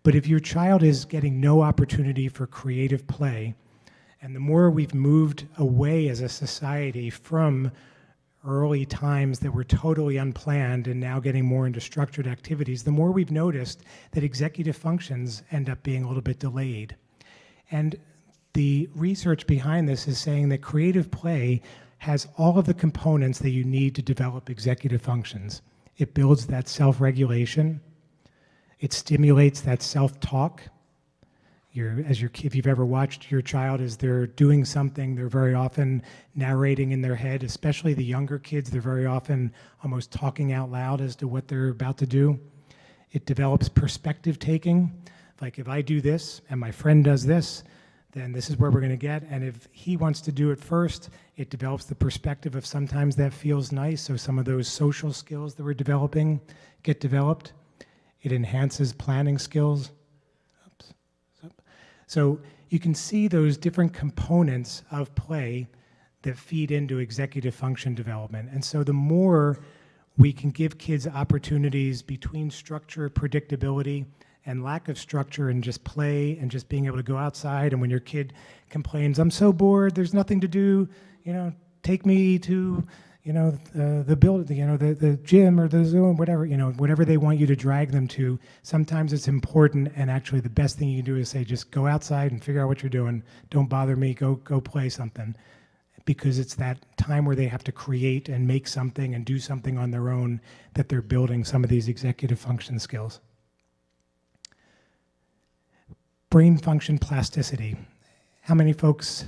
But if your child is getting no opportunity for creative play, and the more we've moved away as a society from early times that were totally unplanned and now getting more into structured activities, the more we've noticed that executive functions end up being a little bit delayed. And the research behind this is saying that creative play has all of the components that you need to develop executive functions. It builds that self-regulation. It stimulates that self-talk. If you've ever watched your child as they're doing something, they're very often narrating in their head, especially the younger kids, they're very often almost talking out loud as to what they're about to do. It develops perspective taking. Like, if I do this and my friend does this, then this is where we're going to get. And if he wants to do it first, it develops the perspective of sometimes that feels nice. So some of those social skills that we're developing get developed. It enhances planning skills. So you can see those different components of play that feed into executive function development. And so the more we can give kids opportunities between structure, predictability, and lack of structure, and just play and just being able to go outside, and when your kid complains, I'm so bored, there's nothing to do, take me to the building, the gym or the Zoom, whatever, whatever they want you to drag them to. Sometimes it's important, and actually the best thing you can do is say, just go outside and figure out what you're doing. Don't bother me, go play something. Because it's that time where they have to create and make something and do something on their own that they're building some of these executive function skills. Brain function plasticity. How many folks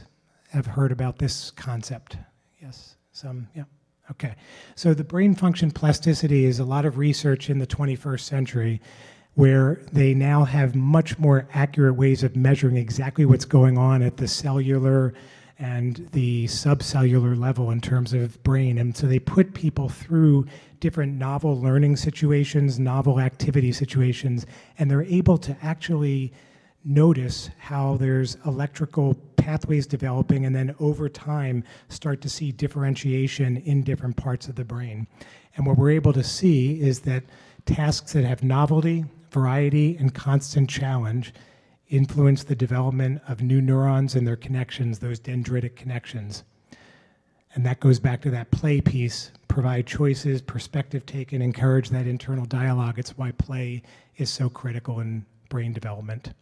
have heard about this concept? Yes, some, yeah. Okay, so the brain function plasticity is a lot of research in the 21st century where they now have much more accurate ways of measuring exactly what's going on at the cellular and the subcellular level in terms of brain. And so they put people through different novel learning situations, novel activity situations, and they're able to actually notice how there's electrical pathways developing, and then over time start to see differentiation in different parts of the brain. And what we're able to see is that tasks that have novelty, variety, and constant challenge influence the development of new neurons and their connections, those dendritic connections. And that goes back to that play piece, provide choices, perspective taken, encourage that internal dialogue. It's why play is so critical in brain development.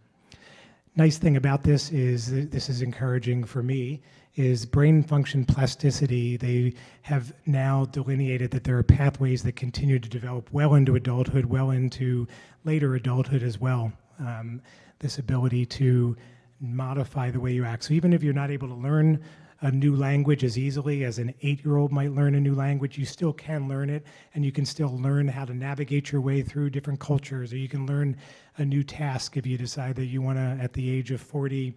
Nice thing about this is, this is encouraging for me, is brain function plasticity. They have now delineated that there are pathways that continue to develop well into adulthood, well into later adulthood as well. This ability to modify the way you act. So even if you're not able to learn a new language as easily as an 8-year-old might learn a new language, you still can learn it, and you can still learn how to navigate your way through different cultures, or you can learn a new task if you decide that you want to, at the age of 40,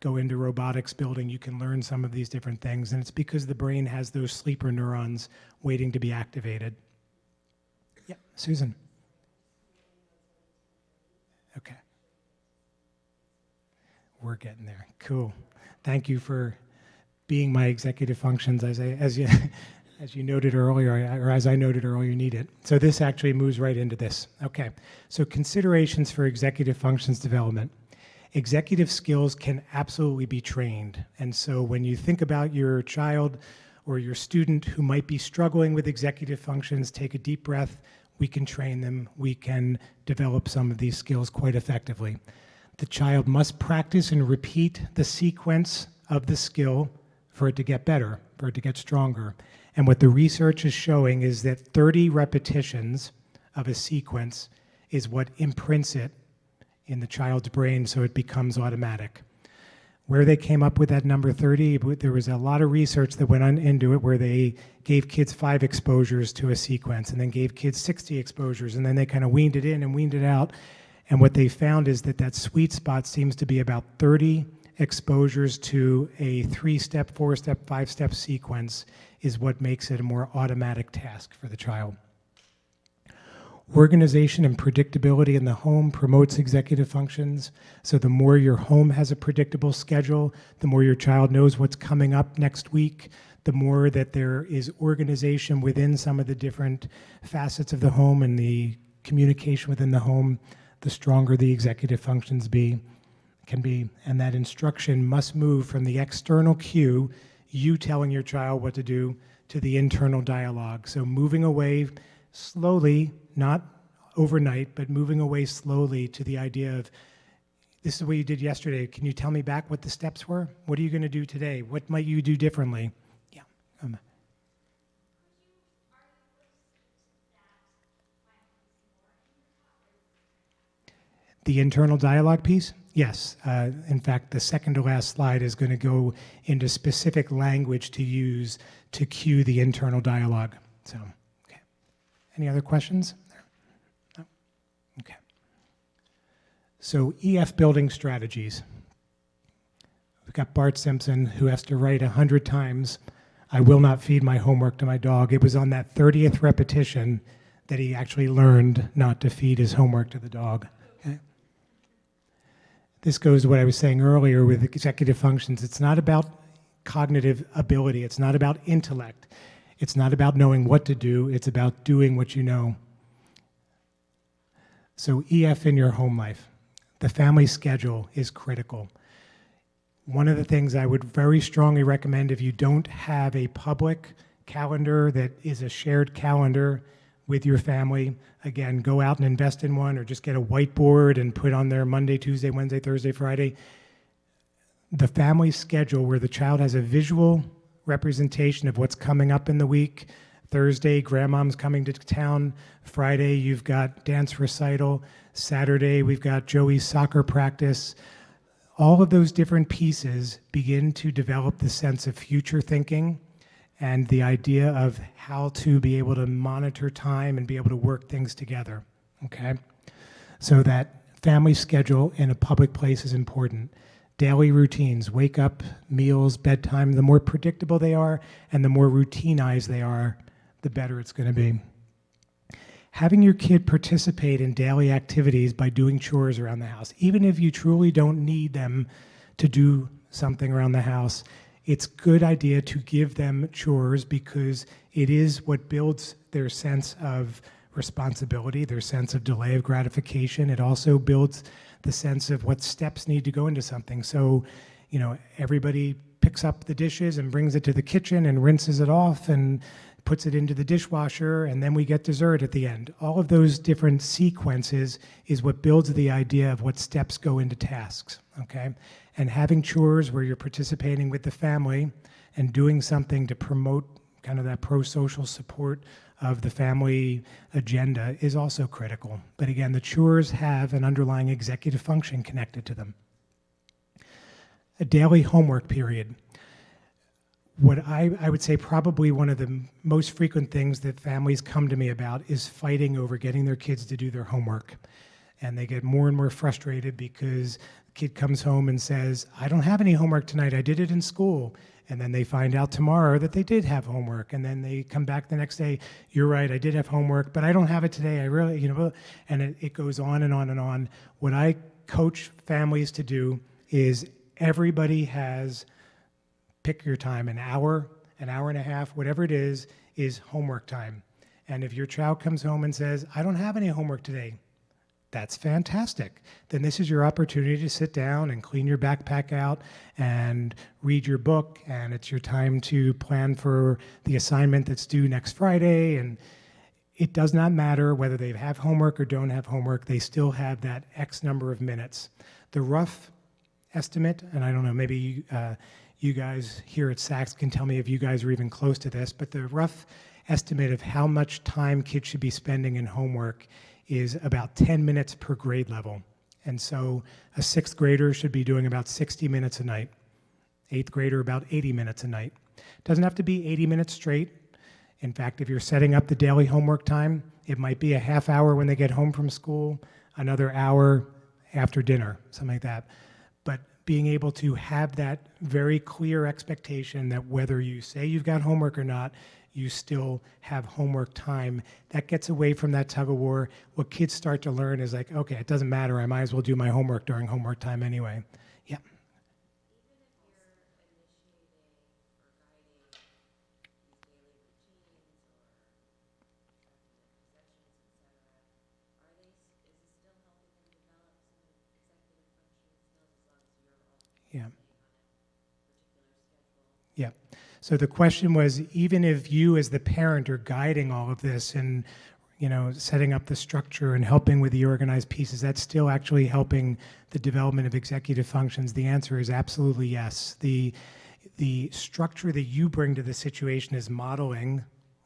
go into robotics building. You can learn some of these different things, and it's because the brain has those sleeper neurons waiting to be activated. Yeah, Susan. Okay. We're getting there. Cool. Thank you for being my executive functions, as you noted earlier, or as I noted earlier, you need it. So this actually moves right into this. Okay, so considerations for executive functions development. Executive skills can absolutely be trained. And so when you think about your child or your student who might be struggling with executive functions, take a deep breath. We can train them. We can develop some of these skills quite effectively. The child must practice and repeat the sequence of the skill for it to get better, for it to get stronger. And what the research is showing is that 30 repetitions of a sequence is what imprints it in the child's brain so it becomes automatic. Where they came up with that number 30, there was a lot of research that went on into it where they gave kids 5 exposures to a sequence and then gave kids 60 exposures, and then they kind of weaned it in and weaned it out. And what they found is that that sweet spot seems to be about 30 exposures to a 3-step, 4-step, 5-step sequence is what makes it a more automatic task for the child. Organization and predictability in the home promotes executive functions. So the more your home has a predictable schedule, the more your child knows what's coming up next week, the more that there is organization within some of the different facets of the home and the communication within the home, the stronger the executive functions can be. And that instruction must move from the external cue, you telling your child what to do, to the internal dialogue. So moving away slowly, not overnight, but moving away slowly to the idea of, this is what you did yesterday. Can you tell me back what the steps were? What are you going to do today? What might you do differently? Yeah. The internal dialogue piece? Yes. In fact, the second to last slide is going to go into specific language to use to cue the internal dialogue. So, okay. Any other questions? No? Okay. So, EF building strategies. We've got Bart Simpson, who has to write 100 times, "I will not feed my homework to my dog." It was on that 30th repetition that he actually learned not to feed his homework to the dog. Okay? This goes to what I was saying earlier with executive functions. It's not about cognitive ability. It's not about intellect. It's not about knowing what to do. It's about doing what you know. So EF in your home life. The family schedule is critical. One of the things I would very strongly recommend, if you don't have a public calendar that is a shared calendar with your family, again, go out and invest in one, or just get a whiteboard and put on there Monday, Tuesday, Wednesday, Thursday, Friday. The family schedule where the child has a visual representation of what's coming up in the week. Thursday, grandmom's coming to town. Friday, you've got dance recital. Saturday, we've got Joey's soccer practice. All of those different pieces begin to develop the sense of future thinking and the idea of how to be able to monitor time and be able to work things together, okay? So that family schedule in a public place is important. Daily routines, wake up, meals, bedtime, the more predictable they are and the more routinized they are, the better it's going to be. Having your kid participate in daily activities by doing chores around the house, even if you truly don't need them to do something around the house, it's a good idea to give them chores because it is what builds their sense of responsibility, their sense of delay of gratification. It also builds the sense of what steps need to go into something. So, you know, everybody picks up the dishes and brings it to the kitchen and rinses it off and puts it into the dishwasher, and then we get dessert at the end. All of those different sequences is what builds the idea of what steps go into tasks, okay? And having chores where you're participating with the family and doing something to promote kind of that pro-social support of the family agenda is also critical. But again, the chores have an underlying executive function connected to them. A daily homework period. What I would say probably one of the most frequent things that families come to me about is fighting over getting their kids to do their homework. And they get more and more frustrated because the kid comes home and says, "I don't have any homework tonight, I did it in school." And then they find out tomorrow that they did have homework. And then they come back the next day, "You're right, I did have homework, but I don't have it today, I really," you know, and it goes on and on and on. What I coach families to do is everybody has, pick your time, an hour and a half, whatever it is homework time. And if your child comes home and says, "I don't have any homework today," that's fantastic. Then this is your opportunity to sit down and clean your backpack out and read your book, and it's your time to plan for the assignment that's due next Friday. And it does not matter whether they have homework or don't have homework, they still have that X number of minutes. The rough estimate, and I don't know, maybe you guys here at SACS can tell me if you guys are even close to this, but the rough estimate of how much time kids should be spending in homework is about 10 minutes per grade level. And so a 6th grader should be doing about 60 minutes a night. 8th grader about 80 minutes a night. Doesn't have to be 80 minutes straight. In fact, if you're setting up the daily homework time, it might be a half hour when they get home from school, another hour after dinner, something like that. But being able to have that very clear expectation that whether you say you've got homework or not, you still have homework time. That gets away from that tug of war. What kids start to learn is like, okay, it doesn't matter. I might as well do my homework during homework time anyway. Yeah. Yeah. Yeah. So the question was, even if you as the parent are guiding all of this and, you know, setting up the structure and helping with the organized pieces, that's still actually helping the development of executive functions? The answer is absolutely yes. The structure that you bring to the situation is modeling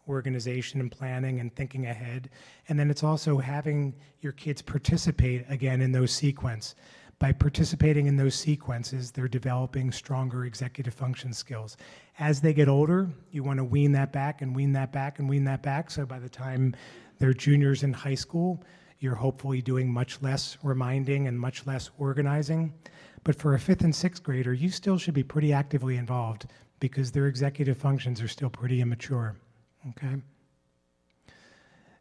organization and planning and thinking ahead. And then it's also having your kids participate again in those sequences. By participating in those sequences, they're developing stronger executive function skills. As they get older, you want to wean that back and wean that back and wean that back. So by the time they're juniors in high school, you're hopefully doing much less reminding and much less organizing. But for a 5th and 6th grader, you still should be pretty actively involved because their executive functions are still pretty immature, okay?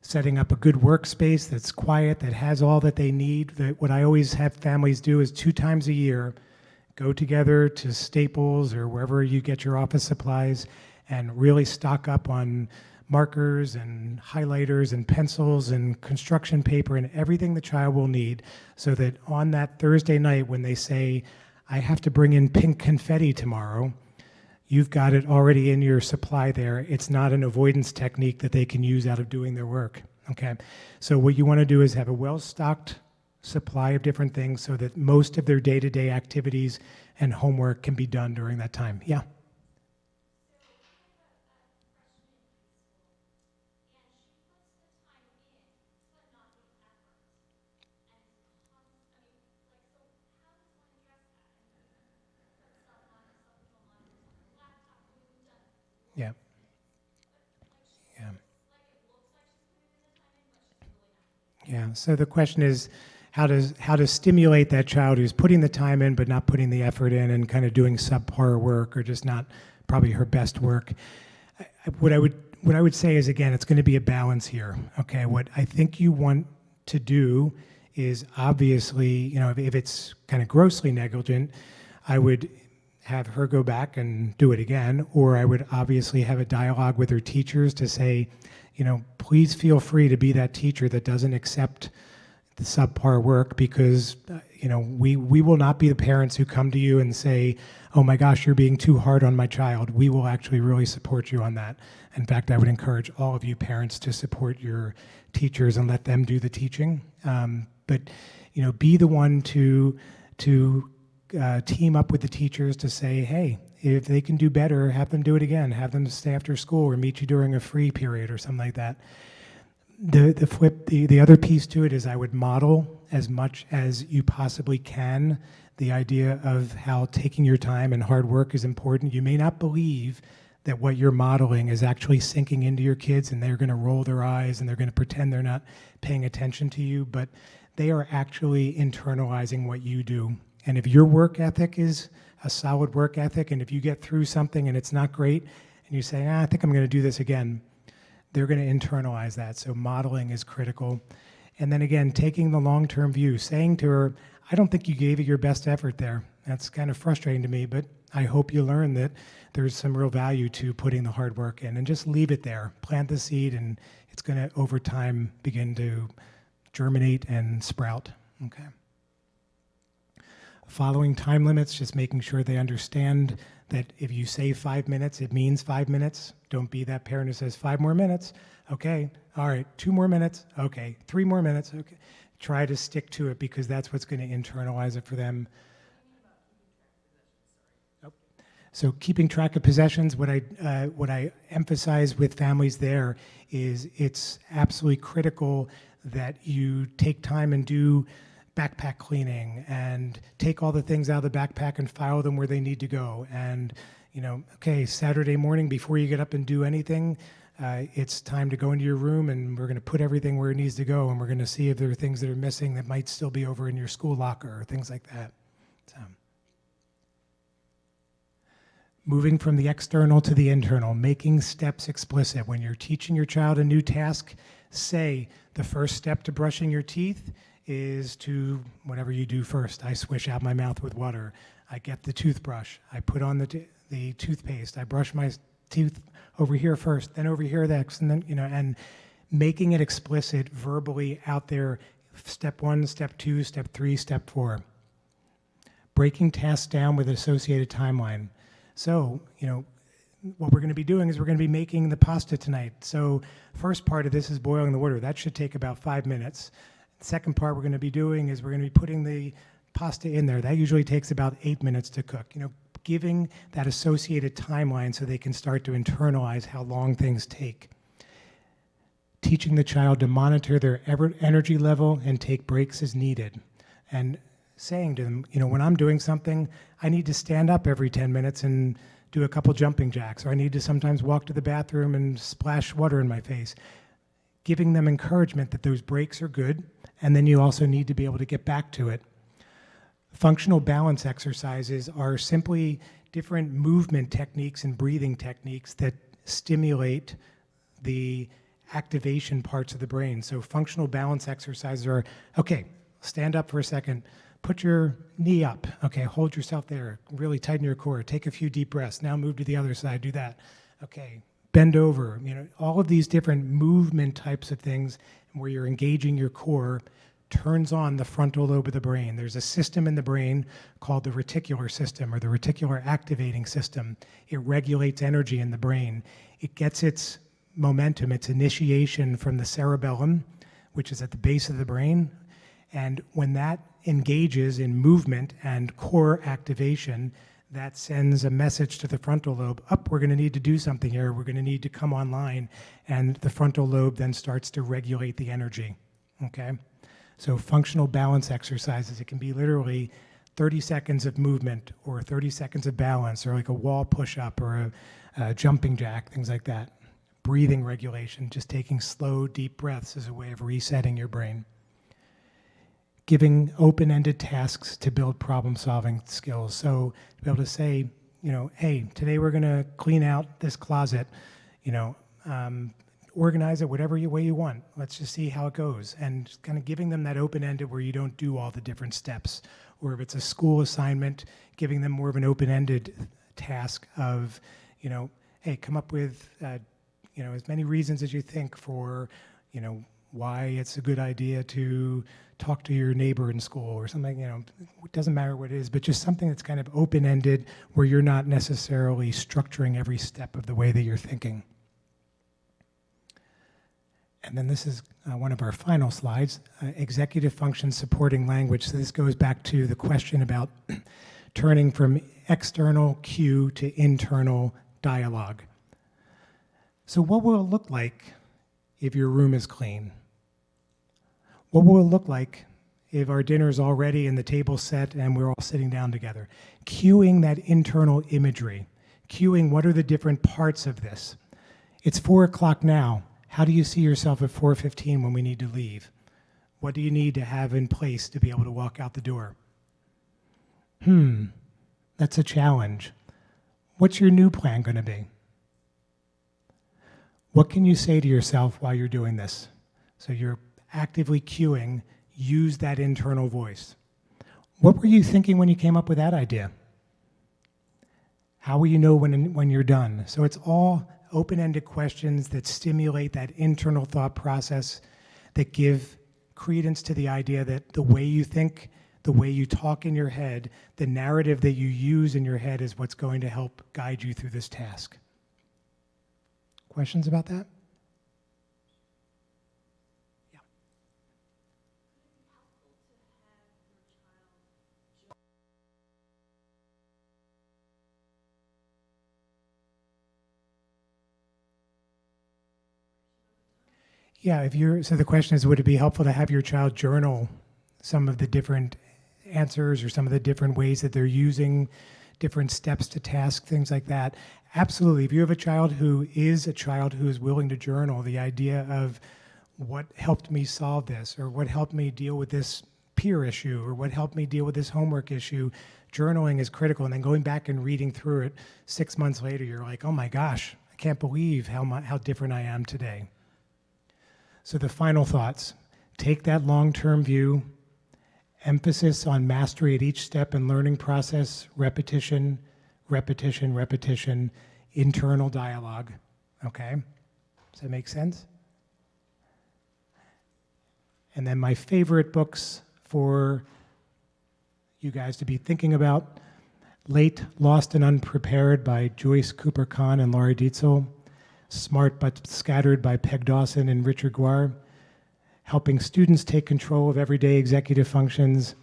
Setting up a good workspace that's quiet, that has all that they need. What I always have families do is 2 times a year, go together to Staples or wherever you get your office supplies and really stock up on markers and highlighters and pencils and construction paper and everything the child will need, so that on that Thursday night when they say, I have to bring in pink confetti tomorrow, you've got it already in your supply there. It's not an avoidance technique that they can use out of doing their work, okay? So what you want to do is have a well-stocked supply of different things so that most of their day-to-day activities and homework can be done during that time. Yeah? Yeah. Yeah. Yeah. So the question is how to stimulate that child who's putting the time in but not putting the effort in and kind of doing subpar work or just not probably her best work. What I would say is, again, it's going to be a balance here. Okay. What I think you want to do is, obviously, you know, if it's kind of grossly negligent, I would have her go back and do it again, or I would obviously have a dialogue with her teachers to say, you know, please feel free to be that teacher that doesn't accept the subpar work, because, you know, we will not be the parents who come to you and say, oh my gosh, you're being too hard on my child. We will actually really support you on that. In fact, I would encourage all of you parents to support your teachers and let them do the teaching. But, you know, be the one to team up with the teachers to say, hey, if they can do better, have them do it again. Have them stay after school or meet you during a free period or something like that. The other piece to it is I would model as much as you possibly can the idea of how taking your time and hard work is important. You may not believe that what you're modeling is actually sinking into your kids and they're going to roll their eyes and they're going to pretend they're not paying attention to you, but they are actually internalizing what you do. And if your work ethic is a solid work ethic, and if you get through something and it's not great, and you say, I think I'm going to do this again, they're going to internalize that. So modeling is critical. And then again, taking the long-term view, saying to her, I don't think you gave it your best effort there. That's kind of frustrating to me, but I hope you learn that there's some real value to putting the hard work in, and just leave it there. Plant the seed, and it's going to, over time, begin to germinate and sprout. Okay. Following time limits, just making sure they understand that if you say 5 minutes, it means 5 minutes. Don't be that parent who says 5 more minutes. Okay, all right, 2 more minutes. Okay, 3 more minutes. Okay, try to stick to it, because that's what's going to internalize it for them. So keeping track of possessions, what I emphasize with families there is it's absolutely critical that you take time and do backpack cleaning and take all the things out of the backpack and file them where they need to go. And, okay, Saturday morning before you get up and do anything, it's time to go into your room and we're going to put everything where it needs to go, and we're going to see if there are things that are missing that might still be over in your school locker or things like that. So, moving from the external to the internal, making steps explicit. When you're teaching your child a new task, say the first step to brushing your teeth is to whatever you do first. I swish out my mouth with water. I get the toothbrush. I put on the toothpaste. I brush my teeth over here first, then over here next, and then, and making it explicit verbally out there, step 1, step 2, step 3, step 4. Breaking tasks down with an associated timeline. So, what we're going to be doing is we're going to be making the pasta tonight. So first part of this is boiling the water. That should take about 5 minutes. The second part we're going to be doing is we're going to be putting the pasta in there. That usually takes about 8 minutes to cook. Giving that associated timeline so they can start to internalize how long things take. Teaching the child to monitor their energy level and take breaks as needed. And saying to them, when I'm doing something, I need to stand up every 10 minutes and do a couple jumping jacks, or I need to sometimes walk to the bathroom and splash water in my face. Giving them encouragement that those breaks are good, and then you also need to be able to get back to it. Functional balance exercises are simply different movement techniques and breathing techniques that stimulate the activation parts of the brain. So functional balance exercises are, okay, stand up for a second, put your knee up, okay, hold yourself there, really tighten your core, take a few deep breaths, now move to the other side, do that, okay, bend over, all of these different movement types of things where you're engaging your core turns on the frontal lobe of the brain. There's a system in the brain called the reticular system, or the reticular activating system. It regulates energy in the brain. It gets its momentum, its initiation from the cerebellum, which is at the base of the brain. And when that engages in movement and core activation, that sends a message to the frontal lobe, we're going to need to do something here, we're going to need to come online, and the frontal lobe then starts to regulate the energy, okay? So functional balance exercises, it can be literally 30 seconds of movement or 30 seconds of balance, or like a wall push-up or a jumping jack, things like that. Breathing regulation, just taking slow, deep breaths is a way of resetting your brain. Giving open-ended tasks to build problem-solving skills. So to be able to say, hey, today we're going to clean out this closet, organize it whatever way you want. Let's just see how it goes. And kind of giving them that open-ended where you don't do all the different steps. Or if it's a school assignment, giving them more of an open-ended task of, hey, come up with, as many reasons as you think for, why it's a good idea to talk to your neighbor in school or something, it doesn't matter what it is, but just something that's kind of open-ended where you're not necessarily structuring every step of the way that you're thinking. And then this is one of our final slides, executive function supporting language. So this goes back to the question about turning from external cue to internal dialogue. So what will it look like if your room is clean? What will it look like if our dinner's all ready and the table's set and we're all sitting down together? Cueing that internal imagery, cueing what are the different parts of this. It's 4 o'clock now. How do you see yourself at 4:15 when we need to leave? What do you need to have in place to be able to walk out the door? That's a challenge. What's your new plan going to be? What can you say to yourself while you're doing this? So you're actively cueing, use that internal voice. What were you thinking when you came up with that idea? How will you know when you're done? So it's all open-ended questions that stimulate that internal thought process, that give credence to the idea that the way you think, the way you talk in your head, the narrative that you use in your head is what's going to help guide you through this task. Questions about that? Yeah. Yeah, so the question is, would it be helpful to have your child journal some of the different answers or some of the different ways that they're using different steps to task, things like that? Absolutely. If you have a child who is willing to journal, the idea of what helped me solve this, or what helped me deal with this peer issue, or what helped me deal with this homework issue, journaling is critical. And then going back and reading through it 6 months later, you're like, oh my gosh, I can't believe how different I am today. So the final thoughts: take that long-term view, emphasis on mastery at each step in learning process, repetition, repetition, repetition, internal dialogue. Okay? Does that make sense? And then my favorite books for you guys to be thinking about: Late, Lost, and Unprepared by Joyce Cooper Kahn and Laurie Dietzel, Smart but Scattered by Peg Dawson and Richard Guar, Helping Students Take Control of Everyday Executive Functions,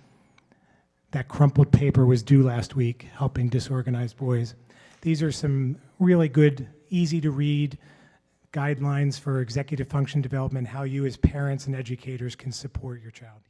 That Crumpled Paper Was Due Last Week, Helping Disorganized Boys. These are some really good, easy to read guidelines for executive function development, how you as parents and educators can support your child.